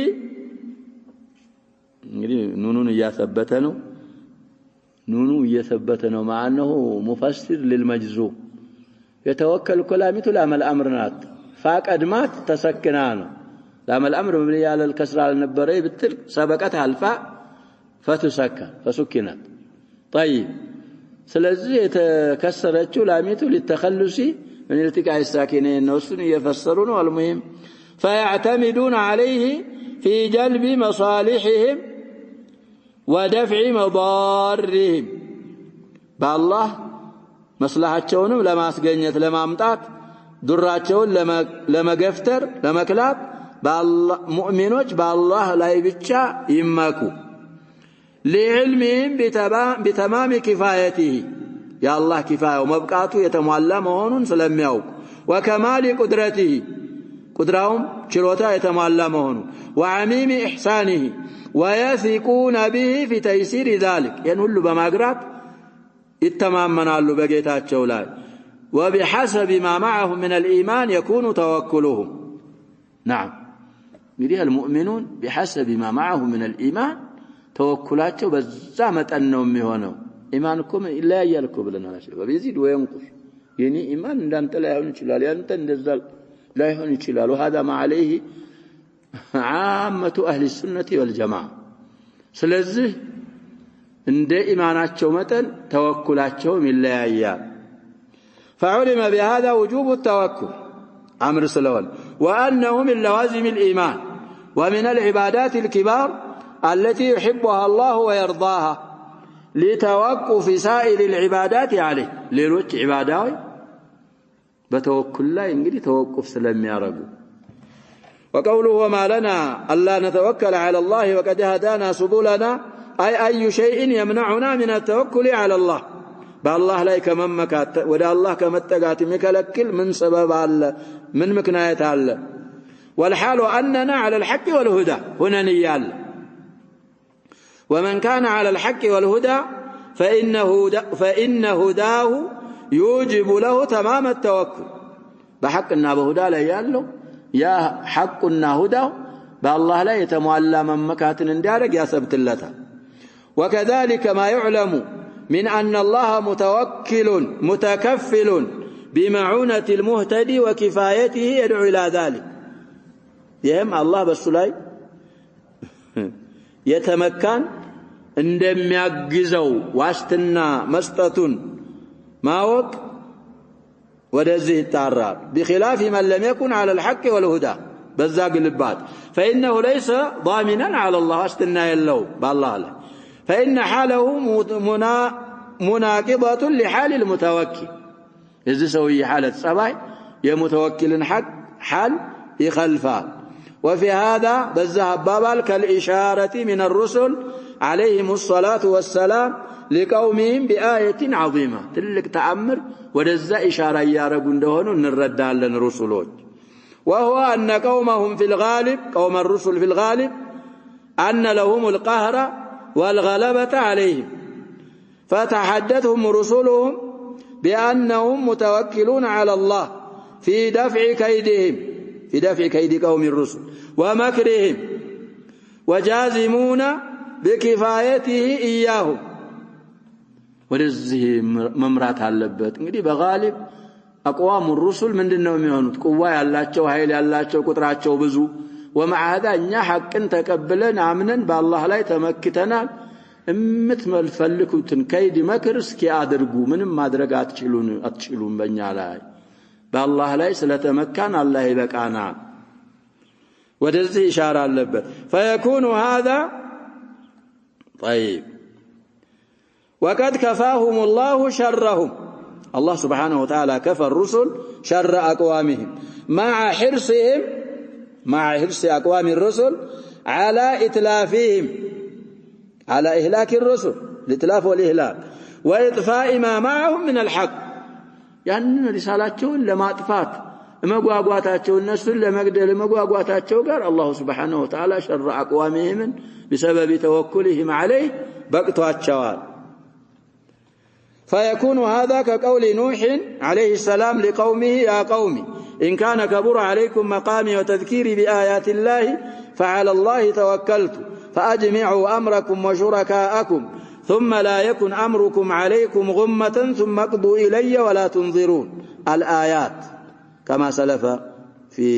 نونون يثبتنه نونو يثبتنه مع أنه مفسر للمجزوم يتوكل كلامته لام الأمرنات فاق أدمات تسكنانه لام الأمر مبني على الكسر على النبري بالتل سبقتها الفاء فسكنت طيب سلزي يتكسرت لامته للتخلص من التقاء الساكنين وسن يفسرون والمهم فيعتمدون عليه في جلب مصالحهم ودفع مضارهم بالله مصلحتهم لما اسغنيت لما امطات دراچون لما غفتر لما كلاب بالله مؤمنوች بالله ላይ ብቻ ይመኩ لعلمهم بتمام كفايته يا الله كفايه ومبقاته يتمولى مهونن ስለሚያውቁ وكمال قدرته قدراهم شروطا يتمالى مهنو وعميم إحسانه ويثقون به في تيسير ذلك ينهل بمقرات اتمامنا له بقيتات شولاي وبحسب ما معهم من الإيمان يكون توكلهم نعم يريها المؤمنون بحسب ما معهم من الإيمان توكلاته بزامة أنهم مهونوا إيمانكم إلا يلكم لنا وبيزيد وينقص يعني إيمان أنت لا يهون شلال أنت نزل لا يهون شلال وهذا ما عليه عامة أهل السنة والجماعة سلزه عند إيماناتهم متن توكلاتهم إلا إياه فعلم بهذا وجوب التوكل أمر سلوان وأنه من لوازم الإيمان ومن العبادات الكبار التي يحبها الله ويرضاها لتوقف سائر العبادات عليه ليروج عباداوي بتوكل لا ينقدي توقف سلم يارجو وقوله وما لنا ألا نتوكل على الله وقد هدانا سبلنا أي شيء يمنعنا من التوكل على الله بالله لا يكممك ودا الله كمتقات مكلكل من سبب الله من مكناية الله والحال أننا على الحق والهدى هنا نيال ومن كان على الحق والهدى فإن هداه يوجب له تمام التوكل بحقنا بهدى لا يالله يا حقنا هدى بالله لا يتمولى من مكاتن اندارك يا سبت اللتا وكذلك ما يعلم من أن الله متكفل بمعونة المهتدي وكفايته يدعو إلى ذلك يهم الله بالسلاي يتمكن عندما يجزوا واستنا مستتون ماوك ودزه التعرار بخلاف من لم يكن على الحق والهدى بزاق اللبات فإنه ليس ضامنا على الله واستنا يلو بالله له فإن حاله مناقضة لحال المتوكل إذا سوي حالة سباي يمتوكل حق حال يخلفان وفي هذا بزه بابال كالإشارة من الرسل عليهم الصلاة والسلام لقومهم بآية عظيمة تلك تأمر ودز إشارة يارقون دهون نرد على الرسلون وهو أن قومهم في الغالب قوم الرسل في الغالب أن لهم القهر والغلبة عليهم فتحدثهم رسلهم بأنهم متوكلون على الله في دفع كيدهم في دفع كيد قوم الرسل ومكرهم وجازمون بكفايته إياهم ورزه ممرات علبت እንግዲህ በغالب أقوام الرسل ምንድነው የሚሆኑት ቁዋ ያላቸው ኃይል ያላቸው ቁጥራቸው ብዙ ومع هذا እኛ ሐቅን ተቀበለን አምነን በአላህ ላይ ተመክተናል እምትፈልኩትን ከይድ መክር እስኪ አድርጉ ምንም ማድረግ አትችሉም በእኛ ላይ በአላህ ላይ ስለተመካን አላህ ይበቃናል ወደዚህ ኢሻራ አለበት فيكون هذا طيب وقد كفاهم الله شرهم الله سبحانه وتعالى كفى الرسل شر أقوامهم مع حرص أقوام الرسل على إتلافهم على إهلاك الرسل الإتلاف والإهلاك وإطفاء ما معهم من الحق يعني رسالاتهم لما أطفات مقواقواتاتهم الناس لمقدر مقواقواتاتهم قال الله سبحانه وتعالى شر أقوامهم بسبب توكلهم عليه بقطوا الشوال فيكون هذا كقول نوح عليه السلام لقومه يا قوم إن كان كبر عليكم مقامي وتذكيري بآيات الله فعلى الله توكلت فأجمعوا أمركم وشركاءكم ثم لا يكن أمركم عليكم غمة ثم اقضوا إلي ولا تنظرون الآيات كما سلف في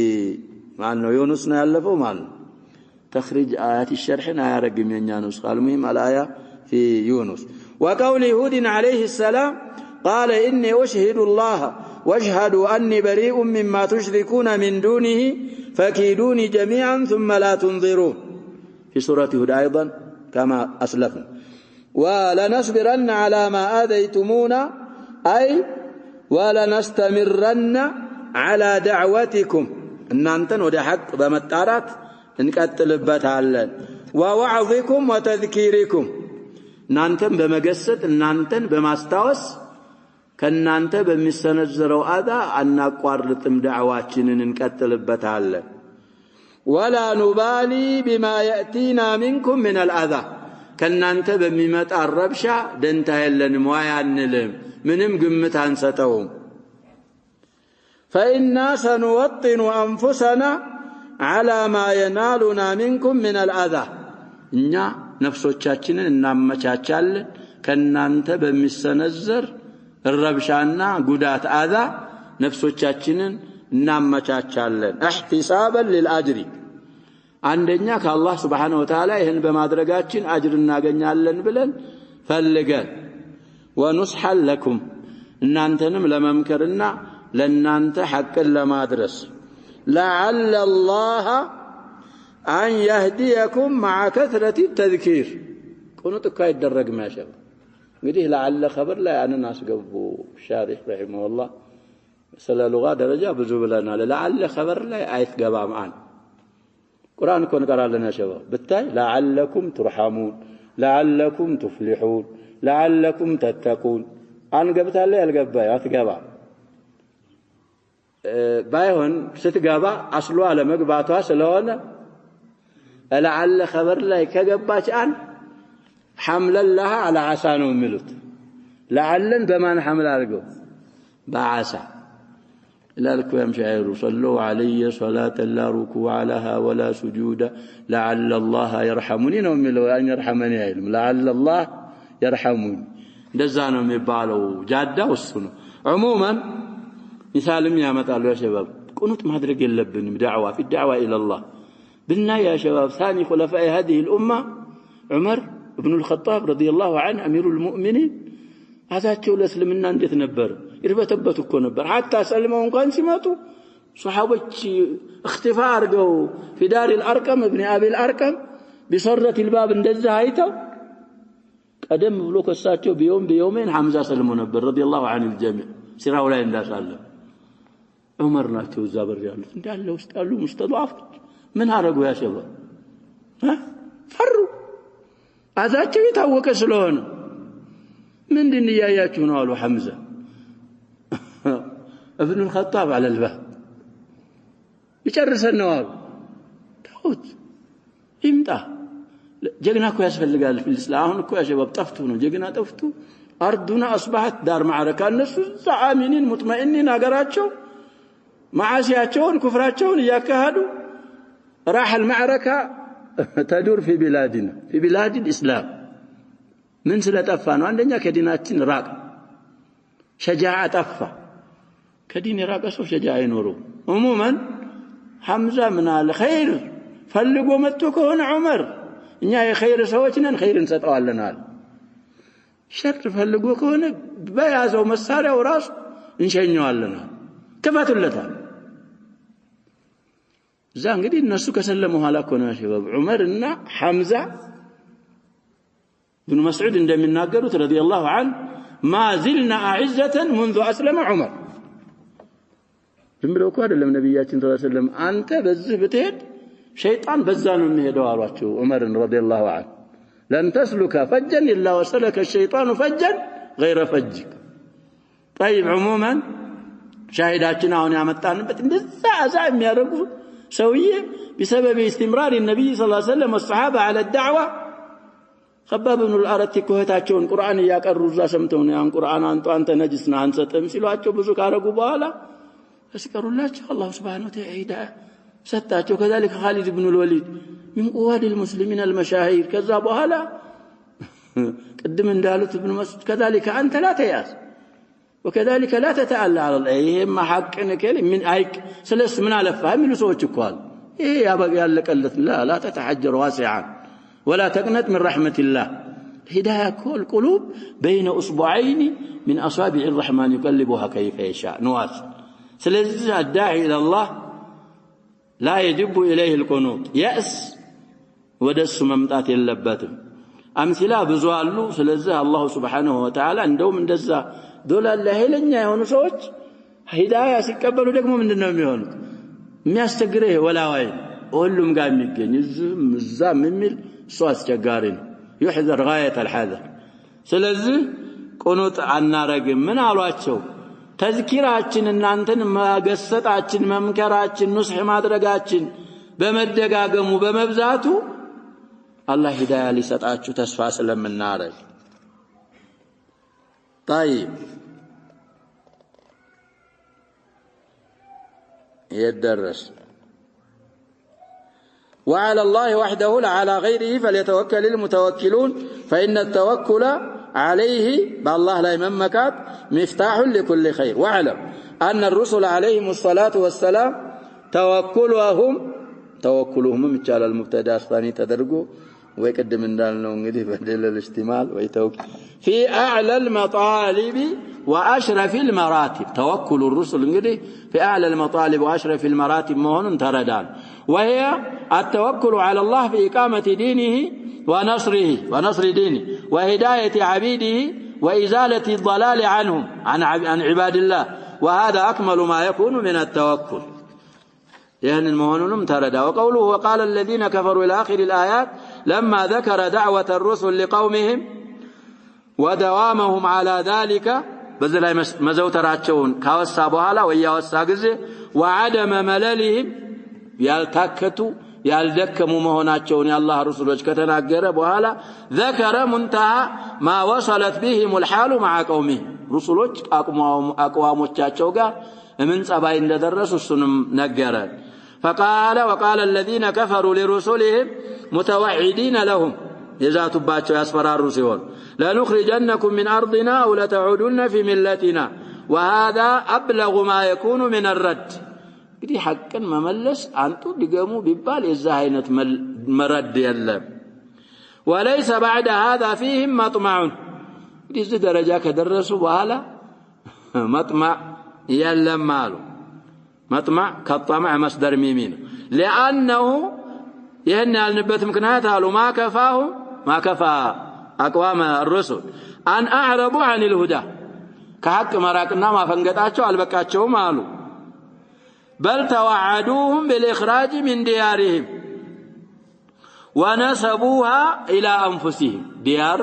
مع أنه يونس نألفه مع تخرج آيات الشرح آية رقم ينجانوس قال المهم الآية في يونس وقول هود عليه السلام قال إني أشهد الله واشهدوا أني بريء مما تشركون من دونه فكيدوني جميعا ثم لا تنظرون في سورة هود أيضا كما أسلفنا ولنصبرن على ما آذيتمونا أي ولنستمرن على دعوتكم إن أنتن ودي حق بمتارات انكتلبت على ከናንተ በሚሰነዘረው አዛ አናቋርጥም ዳዕዋችንን እንቀጥልበታለን ولا نبالي بما يأتينا منكم من الأذى ከናንተ በሚመጣ ረብሻ ደንታ የለንም ዋያንልም ምንም ግምት አንሰጠውም فإنا سنوطن أنفسنا على ما ينالنا منكم من الأذى እኛ ነፍሶቻችንን እናመቻቻለን ከናንተ በሚሰነዘር ረብሻና ጉዳት አዛ ነፍሶቻችንን እናመቻቻለን احتسابا للأجر አንደኛ ከአላህ Subhanahu Wa Ta'ala ይሄን በማድረጋችን አጅር እናገኛለን ብለን ፈልገን ونصحا لكم እናንተንም ለመምከርና ለናንተ ሐቅን ለማድረስ لعل الله أن يهديكم مع كثرة التذكير ቁኑጥ እኮ አይደረግም ያሸው እንግዲህ لعل خبر ላይ አንን አስገቡ ሻሪህ ረሂመሁላህ ስለ ሉጋ ደረጃ ብዙ ብለናል لعل خبر ላይ አይትገባም አን ቁርአን ኮን ቀራለና ያሸው ብታይ لعلكم ترحمون لعلكم تفلحون لعلكم تتقون አን ገብታለ ያልገባይ አትገባ ባይሆን ስትገባ አስሉ አለ መግባቷ ስለሆነ لعل خبر ላይ ከገባች አን حمل لها على عسى ነው የሚሉት لعلن በማን حمل አድርገው بعسى لالكم يا مشاعر صلوا علي صلاة لا ركوع لها ولا سجود لعل الله يرحمني ነው የሚለው ያን يرحمني አይልም لعل الله يرحمني እንደዛ ነው የሚባለው ጃዳው እሱ ነው عموما مثالም ያመጣሉ يا شباب ቁኑጥ ማድረግ የለብንም دعوة في الدعوة إلى الله بالنا يا شباب ثاني خلفاء هذه الأمة عمر ابن الخطاب رضي الله عنه أمير المؤمنين هذاቸው ለእስልምና እንዴት ነበር ይርበተበት እኮ ነበር حتى سلموا እንኳን ሲመጡ ሱሐቦች اختفاء አርገው في دار الأرقم ابن أبي الأرقم بصرة الباب እንደዛ አይተው ቀደም ብሎ ከሳቸው بيومين حمزة سلموا ነበር رضي الله عن الجميع ሲራው ላይ እንዳሳለ ዑመር ናቸው እዛ በር ያሉት እንዳለ ውስጥ ያሉ ሙስተضعፎች ምን አረጉ ያ ሸባብ ፈሩ አዛቸው የታወቀ ስለሆነ ምንድን ያያችሁ ነው አሉ حمزة ابن الخطاب على الباب ይጨርሰን ነው አሉ ታውት ይምጣ ጀግና እኮ ያስፈልጋል ፍልስላ አሁን እኮ ያ ሸባብ ጠፍቱ ነው ጀግና ጠፍቱ أرضنا أصبحت دار معركة الناس آمنين مطمئنين أجراቸው معاصياتهم كفراتهم يكهدوا راح المعركة تدور في بلادنا في بلاد الإسلام من سلة طفانوا عندنا كديناتين راق شجاعة طفا كدين راق سو شجاعة ينورو عموما حمزة من الخير فلقوا متو كون عمر እኛ የኸይር ሰዎች ነን ኸይር እንሰጣዋለናል ሸር ፈልጎ ከሆነ በያዘው መሳሪያው ራስ እንሸኘዋለናል ከፋቱለታል እዛ እንግዲህ እነሱ ከሰለሙ ኋላ ኮና ሸባብ ዑመርና ሐምዛ ابن مسعود እንደሚናገሩት رضي الله عنه ما زلنا اعزة منذ اسلم عمر ዝም ብለው እኮ አይደለም ነብያችን ሰለላሁ ዐለይሂ ወሰለም አንተ በዚህ ብትሄድ شيطان በዛ ነው የሚሄደው አሏቸው ዑመርን رضي الله عنه لن تسلك فجا الا وسلك الشيطان فجا غير فجك طيب عموما شاهداتنا አሁን ያመጣንበት እንደዛ አዛ የሚያደርጉ ሰውዬ بسبب استمرار النبي صلى الله عليه وسلم والصحابه على الدعوه خباب بن الارت ኮህታቸውን ቁርአን ያቀሩ እዛ ሰምተው ነው ያን ቁርአን አንተ ነጅስና አንሰጥም ሲሏቸው ብዙ ካረጉ በኋላ እስከሩላቸው አላህ Subhanahu Wa Ta'ala ሰጣቸው كذلك خالد بن الوليد من قواد المسلمين المشاهير كذا بኋላ قدم እንዳሉት ابن مسعود كذلك انت لا تياس وكذلك لا تتعلى على الايه ما حقنك من ايك سلس من علفها من ሰዎች እኮ አሉ ይሄ ያለቀለት لا تتحجر واسعا ولا تقنط من رحمه الله هدايه كل قلوب بين اصبعين من اصابع الرحمن يقلبها كيف يشاء نواس ስለዚህ الداعي الى الله لا يجب اليه القنوط يأس ودس መምጣት የለበትም አምሲላ ብዙ አሉ ስለዚህ አላህ Subhanahu Wa Ta'ala እንደውም እንደዛ ዶላር ለሄለኛ የሆኑ ሰዎች ሂዳያ ሲቀበሉ ደግሞ ምንድነው የሚሆኑት የሚያስቸግረው ወላዋይ ሁሉም ጋር የሚገኝ እዛም የሚል ሰው አስቸጋሪ ነው يحذر غايه الحذر ስለዚህ ቁኑጥ አናረግም ምን አሏቸው ተዝኪራችን እናንተን ማገሰጣችን መምከራችን ንስህ ማድረጋችን በመደጋገሙ በመብዛቱ አላህ ሂዳያ ሊሰጣችሁ ተስፋ ስለምናረግ طيب يدرس وعلى الله وحده لا على غيره فليتوكل المتوكلون فإن التوكل عليه بالله لا يممكات مفتاح لكل خير واعلم أن الرسل عليهم الصلاة والسلام توكلهم مجال المبتدا الثاني تدرجوا ويقدم እንዳልነው እንግዲህ بدل الاستمال ويتوكل في أعلى المطالب وأشرف المراتب توكل الرسل እንግዲህ في أعلى المطالب وأشرف المراتب مهون تردان وهي التوكل على الله في إقامة دينه ونصر دينه وهداية عبيده وإزالة الضلال عنهم عن عباد الله وهذا أكمل ما يكون من التوكل يعني المهونهم تردا وقوله وقال الذين كفروا إلى آخر الآيات لما ذكر دعوة الرسل لقومهم ودوامهم على ذلك بذل مزوتراتشون كاوسا بوهالا وياوسا غزي وعدم مللهم يالتاكتوا يالدكموا مهوناتشون يا الله رسولوች ከተናገረ በኋላ ذكر منتهى ما وصلت بهم الحال مع قومه رسولوች አቋሞቻቸው ጋር ምን ጸባይ እንደደረሱ እሱንም ነገረ فقال وقال الذين كفروا لرسلهم متوعدين لهم يزاتوباቸው ያስፈራሩ ሲሆን لنخرجنكم من أرضنا أو لتعودن في ملتنا وهذا أبلغ ما يكون من الرد እንግዲህ ሐቅን መመለስ አንቱ ዲገሙ ቢባል የዛ አይነት መረድ የለም وليس بعد هذا فيهم مطمع እንግዲህ እዚህ ደረጃ ከደረሱ በኋላ مطمع የለም አሉ مطمع كالطمع مصدر ميمين لأنه ይህን ያልንበት ምክንያት አሉ ما كفى أقوام الرسل أن أعرضوا عن الهدى كحق مراقنا ما فنقطاچو አልበቃቸውም አሉ بل توعدوهم بالإخراج من ديارهم ونسبوها إلى أنفسهم ديار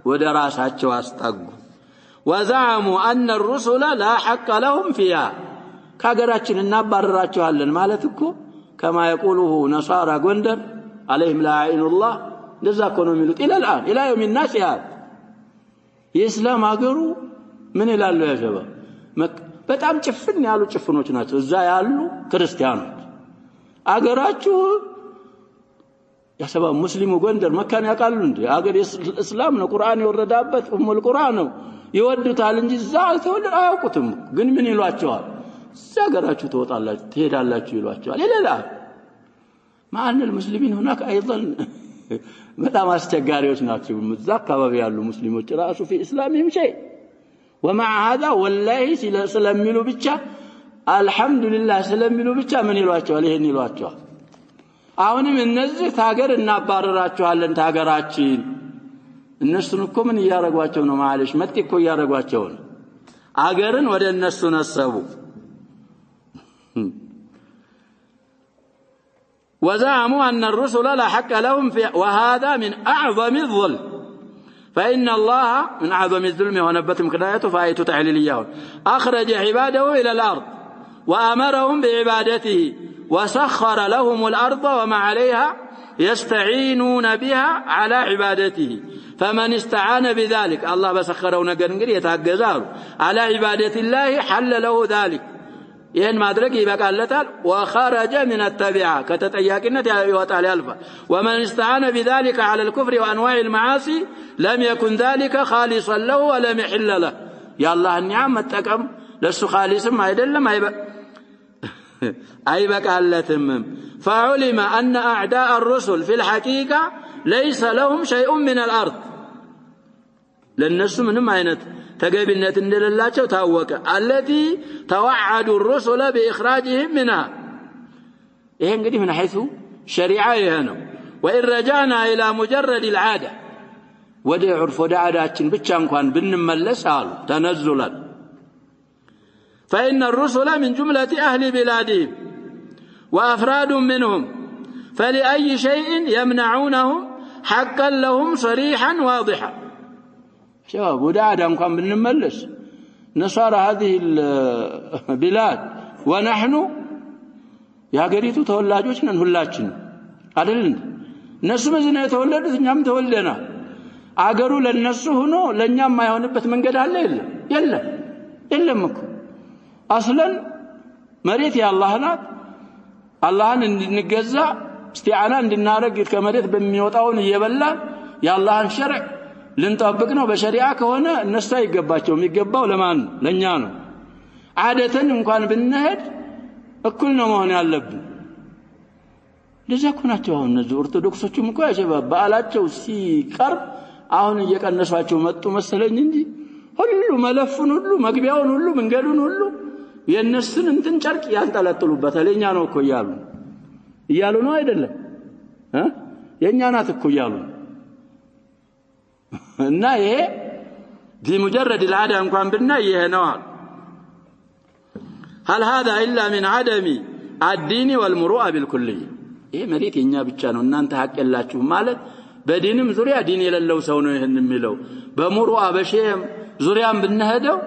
ودراساتቸው አስጠጉ وزعموا أن الرسل لا حق لهم فيها كاغراچن እናባረራቸዋለን ማለት እኮ كما يقوله نصارى ጎንደር عليهم لعين الله ለዛ እኮ ነው የሚሉት إلى الآن إلى يوم الناس هذا የእስላም ሀገሩ ምን ይላሉ ያጀባ በጣም ጭፍን ያሉ ጭፍኖች ናቸው እዛ ያሉ ክርስቲያኖች አገራችሁ ያሰባ ሙስሊሙ ጎንደር መካን ያቃሉ እንዴ አገር እስላም ነው ቁርአን ይወረዳበት ኡሙል ቁርአን ነው ይወዱታል እንጂ እዛ አልተወለደ አያውቁትም ግን ምን ይሏቸዋል ዛገራችሁ ተወጣላችሁ ትሄዳላችሁ ይሏቸዋል ለሌላ ማን المسلمين هناك ايضا በጣም አስቸጋሪዎች ናቸው እዛ አካባቢ ያሉ ሙስሊሞች ራሱ في اسلامهم شيء ومع هذا والله ስለሚሉ ብቻ አልহামዱሊላህ ስለሚሉ ብቻ ምን ይሏቸዋል ይሄን ይሏቸዋል አሁንም እነዚህ ታገር እናባረራቸዋለን ታገራችን እነሱን እኮ ምን ያረጋቸው ነው ማለሽ መጥቶ እኮ ያረጋቸው ነው አገርን ወደ እነሱ ነሰቡ وزعموا أن الرسل لا حق لهم وهذا من أعظم الظلم فإن الله من أعظم الظلم ونبتهم كنايته فآية تعليلية أخرج عباده إلى الأرض وأمرهم بعبادته وسخر لهم الأرض وما عليها يستعينون بها على عبادته فمن استعان بذلك الله بسخره نقر يتعجزار على عبادة الله حل له ذلك ይሄን ማድረግ ይበቃለታል وخرج من التبعة ከተጠያቂነት ይወጣል ያልፋል ومن استعان بذلك على الكفر وانواع المعاصي لم يكن ذلك خالصا له ولم يحل له يا الله النعم متقم ለሱ خالصም አይደለም አይበቃለትም فعلم أن أعداء الرسل في الحقيقة ليس لهم شيء من الأرض ለነሱ ምንም አይነት ተገቢነት እንደሌላቸው ታወቀ التي توعدوا الرسل بإخراجهم منها ይሄ እንግዲህ من حيث شريعه ይሄ ነው وإن رجعنا إلى مجرد العادة ወደ عرف ወደ عاداችን ብቻ እንኳን ብንመለስ አሉ ተነዝሉላል فإن الرسل من جملة أهل بلادهم وأفراد منهم فلأي شيء يمنعونهم حقا لهم صريحا واضحا شباب ወደ አዳ እንኳን ብንመለስ نصارى هذه البلاد ونحن ያገሪቱ ተወላጆች ነን ሁላችን አይደል እነሱ በዝና የተወለዱት እኛም ተወልደና አገሩ ለነሱ ሆኖ ለኛም የማይሆንበት መንገድ አለ የለም እኮ አስለን መሬት ያላህ ናት አላህን እንድንገዛ እስቲዓና እንድናረግ ከመሬት በሚወጣውን እየበላ ያላህን ሸርዕ ልንጠብቅ ነው በሸሪዓ ከሆነ እነሱ አይገባቸውም የሚገባው ለማን ለኛ ነው አደተን እንኳን ብንሄድ እኩል ነው መሆን ያለብን ለዛ ኮናቸው አሁን እነዚህ ኦርቶዶክሶችም እኮ ያሸባብ በአላቸው ሲቀርብ አሁን እየቀነሷቸው መጡ መሰለኝ እንጂ ሁሉ መለፉን ሁሉ መግቢያውን ሁሉ መንገዱን ሁሉ የነሱን እንትን ጨርቅ ያንጠለጥሉበታል የኛ ነው እኮ እያሉ ነው አይደለም የኛ ናት እኮ እያሉ እና ይሄ بمجرد العاده እንኳን ብናይ ይሄ ነው هل هذا الا من عدم الدين والمروءه بالكليه ይሄ መሬት የኛ ብቻ ነው እናንተ ሐቅ ያላችሁ ማለት በዲንም ዙሪያ ዲን የሌለው ሰው ነው ይሄን የሚለው በሙሩአ በሸም ዙሪያም ብንሄደው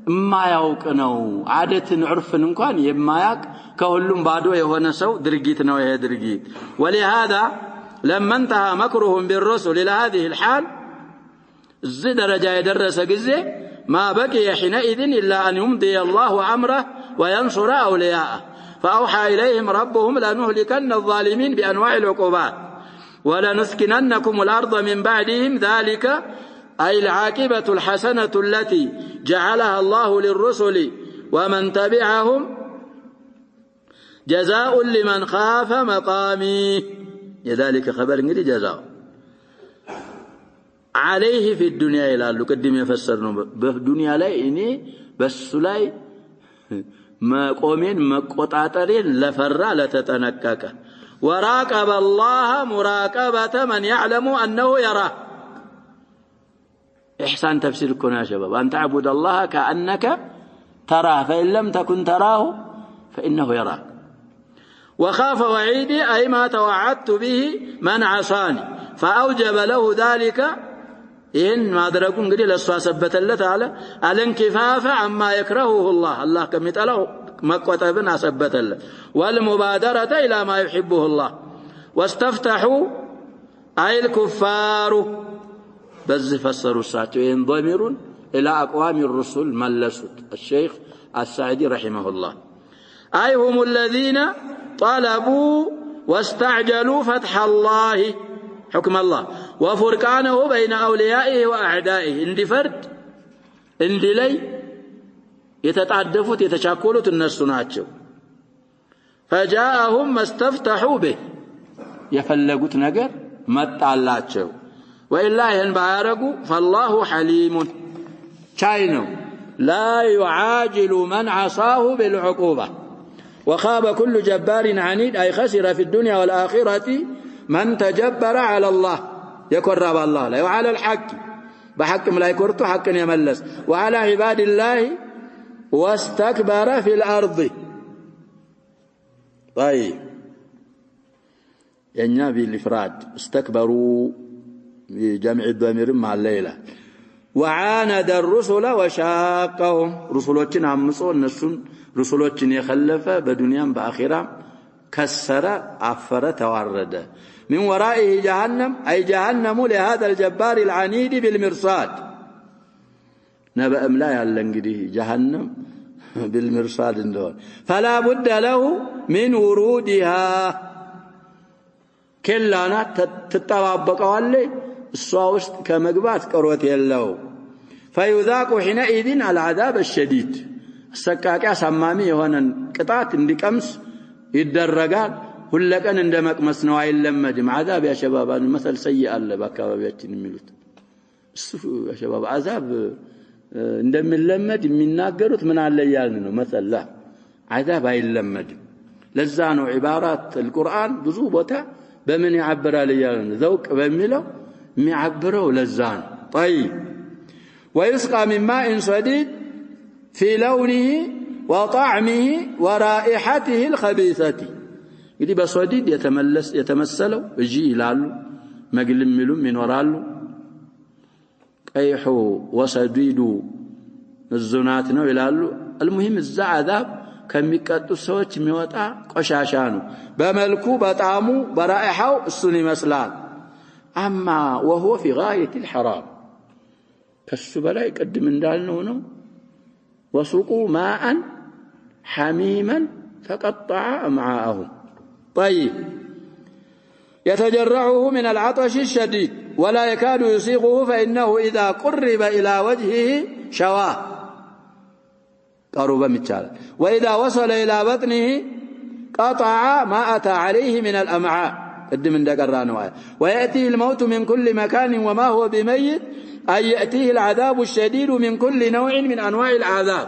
የማያውቅ ነው عادትን عرفን እንኳን የማያውቅ ከሁሉም ባዶ የሆነ ሰው ድርጊት ነው ይሄ ድርጊት ولهذا لما انتهى مكرهم بالرسل الى هذه الحال زي درجه يدرس غزه ما بقي حينئذ الا ان يمضي الله امره وينصر اولياءه فاوحى اليهم ربهم لنهلكن الظالمين بانواع العقوبات ولنسكننكم الارض من بعدهم ذلك اي العاقبه الحسنه التي جعلها الله للرسل ومن تبعهم جزاء لمن خاف مقامي لذلك خبر انجدي جزاء عليه في الدنيا ይላሉ ቅድም የፈሰርነው በዱንያ ላይ እኔ በሱ ላይ መቆሜን መቆጣጠሬን ለፈራ ለተጠነቀቀ وراقب الله مراقبه من يعلم انه يراه احسان تفسير كنا يا شباب ان تعبد الله كانك تراه فان لم تكن تراه فانه يراك وخاف وعيدي اي ما توعدت به من عصاني فاوجب له ذلك إن ما دركوا انجدي لسوا ثبتلت على الانكفاف عما يكرهه الله كم يتلاه مقوتبن ثبتله والمبادرة إلى ما يحبه الله واستفتحوا أي الكفار بز فسروا الساعتين ضمير إلى أقوام الرسل ملسوا الشيخ السعدي رحمه الله أي هم الذين طلبوا واستعجلوا فتح الله حكم الله وفرقانه بين أوليائه وأعدائه اندي فرد اندي لي يتتعدفوا يتشاكلوا الناس ناتشو فجاءهم ما استفتحوا به يفلقوا نجر متعلاتشو وإلا ينبعرقوا فالله حليم شاينو لا يعاجل من عصاه بالعقوبة وخاب كل جبار عنيد أي خسر في الدنيا والآخرة من تجبر على الله يكرب الله لا وعلى الحق بحق لا يكرت حق يملس وعلى عباد الله واستكبر في الأرض طيب ينيا بالإفراد استكبروا بجمع الضمير مع الليلة وعاند الرسل وشاقهم رسولتنا عمصوا النسون رسولتنا يخلف بدنيا بآخرة كسر عفر توارد من ورائه جهنم أي جهنم لهذا الجبار العنيد بالمرصاد نبأ ملايا لنجده جهنم بالمرصاد دول فلا بد له من ورودها كلنا تتطابقوا عليه الصاوست كمقبات قروت يلو فيذاق حينئذ العذاب الشديد السكاكا سمامي هنا قطعت اندقمس يدرجال ሁለቀን እንደመቅመስ ነው አይለመድም عذاب يا شباب مثل سيء አለ በአካባቢያችን የሚሉት እሱ يا شباب عذاب እንደሚለመድ የሚናገሩት ምን አለ ያልን ነው مثل عذاب አይለመድም ለዛ ነው عبارات القرآن ብዙ ቦታ በምን ያعبራል ያልን ذوق በሚለው የሚያعبረው ለዛ ነው طيب ويسقى من ماء صديد في لونه وطعمه ورائحته الخبيثة እንግዲህ በሶዲድ የተመሰለው እጂ ይላሉ መግልም ሚሉም ይኖራሉ قيحو وصديدو الزنات ነው ይላሉ المهم እዛ عذاب ከሚቀጡ ሰዎች የሚወጣ ቆሻሻ ነው በመልኩ በጣሙ በራኢሃው እሱን ይመስላል اما وهو في غايه الحرام ከሱ በላይ ቅድም እንዳልነው ነው وسقوا ماء حميما فقطع امعاءهم طيب يتجرعه من العطش الشديد ولا يكاد يسيغه فإنه إذا قرب إلى وجهه شواه قرب متشال وإذا وصل إلى بطنه قطع ما أتى عليه من الأمعاء قد من ذكرنا ويأتيه الموت من كل مكان وما هو بميت أي يأتيه العذاب الشديد من كل نوع من أنواع العذاب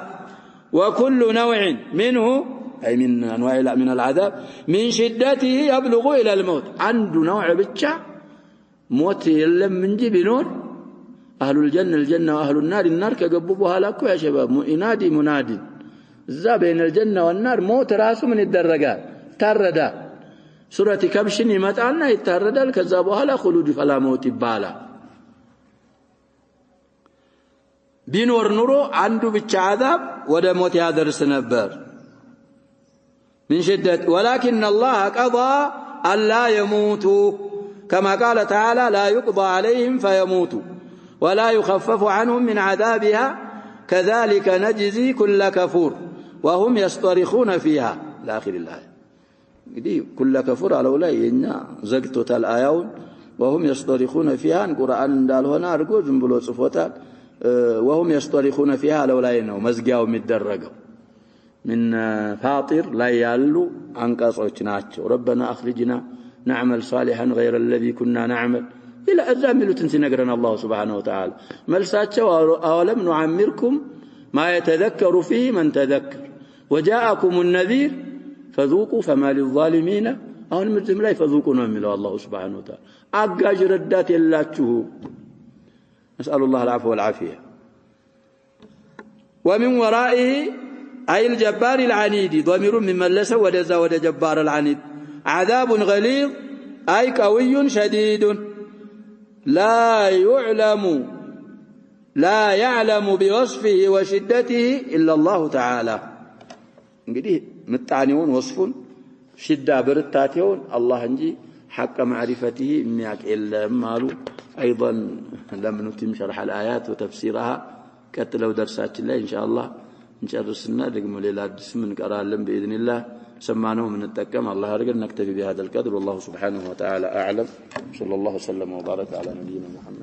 وكل نوع منه أي من أنواع من العذاب من شدته يبلغ إلى الموت عنده نوع بتشا موت يلم من جيب نور أهل الجنة وأهل النار كجبوبها لكو يا شباب ينادي منادي ذا بين الجنة والنار موت راسه من الدرجات تردا سورة كبشني متعنا يتردا كذابوها لا خلود فلا موت بالا بينور نورو عنده بتشا عذاب وده موت يادرس نبر من شدة ولكن الله قضى ألا يموتوا كما قال تعالى لا يقضى عليهم فيموتوا ولا يخفف عنهم من عذابها كذلك نجزي كل كفور وهم يصطرخون فيها لآخر الآية دي كل كفور على أولئك زقتوا الآيون وهم يصطرخون فيها القرآن دال هنا أرجو زنبلو صفوتات وهم يصطرخون فيها على أولئك مزقاو متدرقوا من فاطر لا يالو أنقصوش ناتشو ربنا أخرجنا نعمل صالحا غير الذي كنا نعمل إلى أزامل تنسنقرنا الله سبحانه وتعالى ملساتشو أولم نعمركم ما يتذكر فيه من تذكر وجاءكم النذير فذوقوا فما للظالمين أو المرزم لا يفذوقون من الله سبحانه وتعالى أقاج ردات اللاتشه نسأل الله العفو والعافية ومن ورائه أي الجبار العنيد ضمير من ملسه ودزا ود جبار العنيد عذاب غليظ أي قوي شديد لا يعلم بوصفه وشدته إلا الله تعالى انقدي متعنيون وصف شدة برتاتيون الله انجي حق معرفته مياك إلا مالو أيضا لم نتم شرح الآيات وتفسيرها كتلو درسات الله إن شاء الله نجرسنا رقم ليلة من قرالهم بإذن الله سمعناه من التكم الله رجل نكتفي بهذا القدر والله سبحانه وتعالى أعلم صلى الله وسلم وبارك على نبينا محمد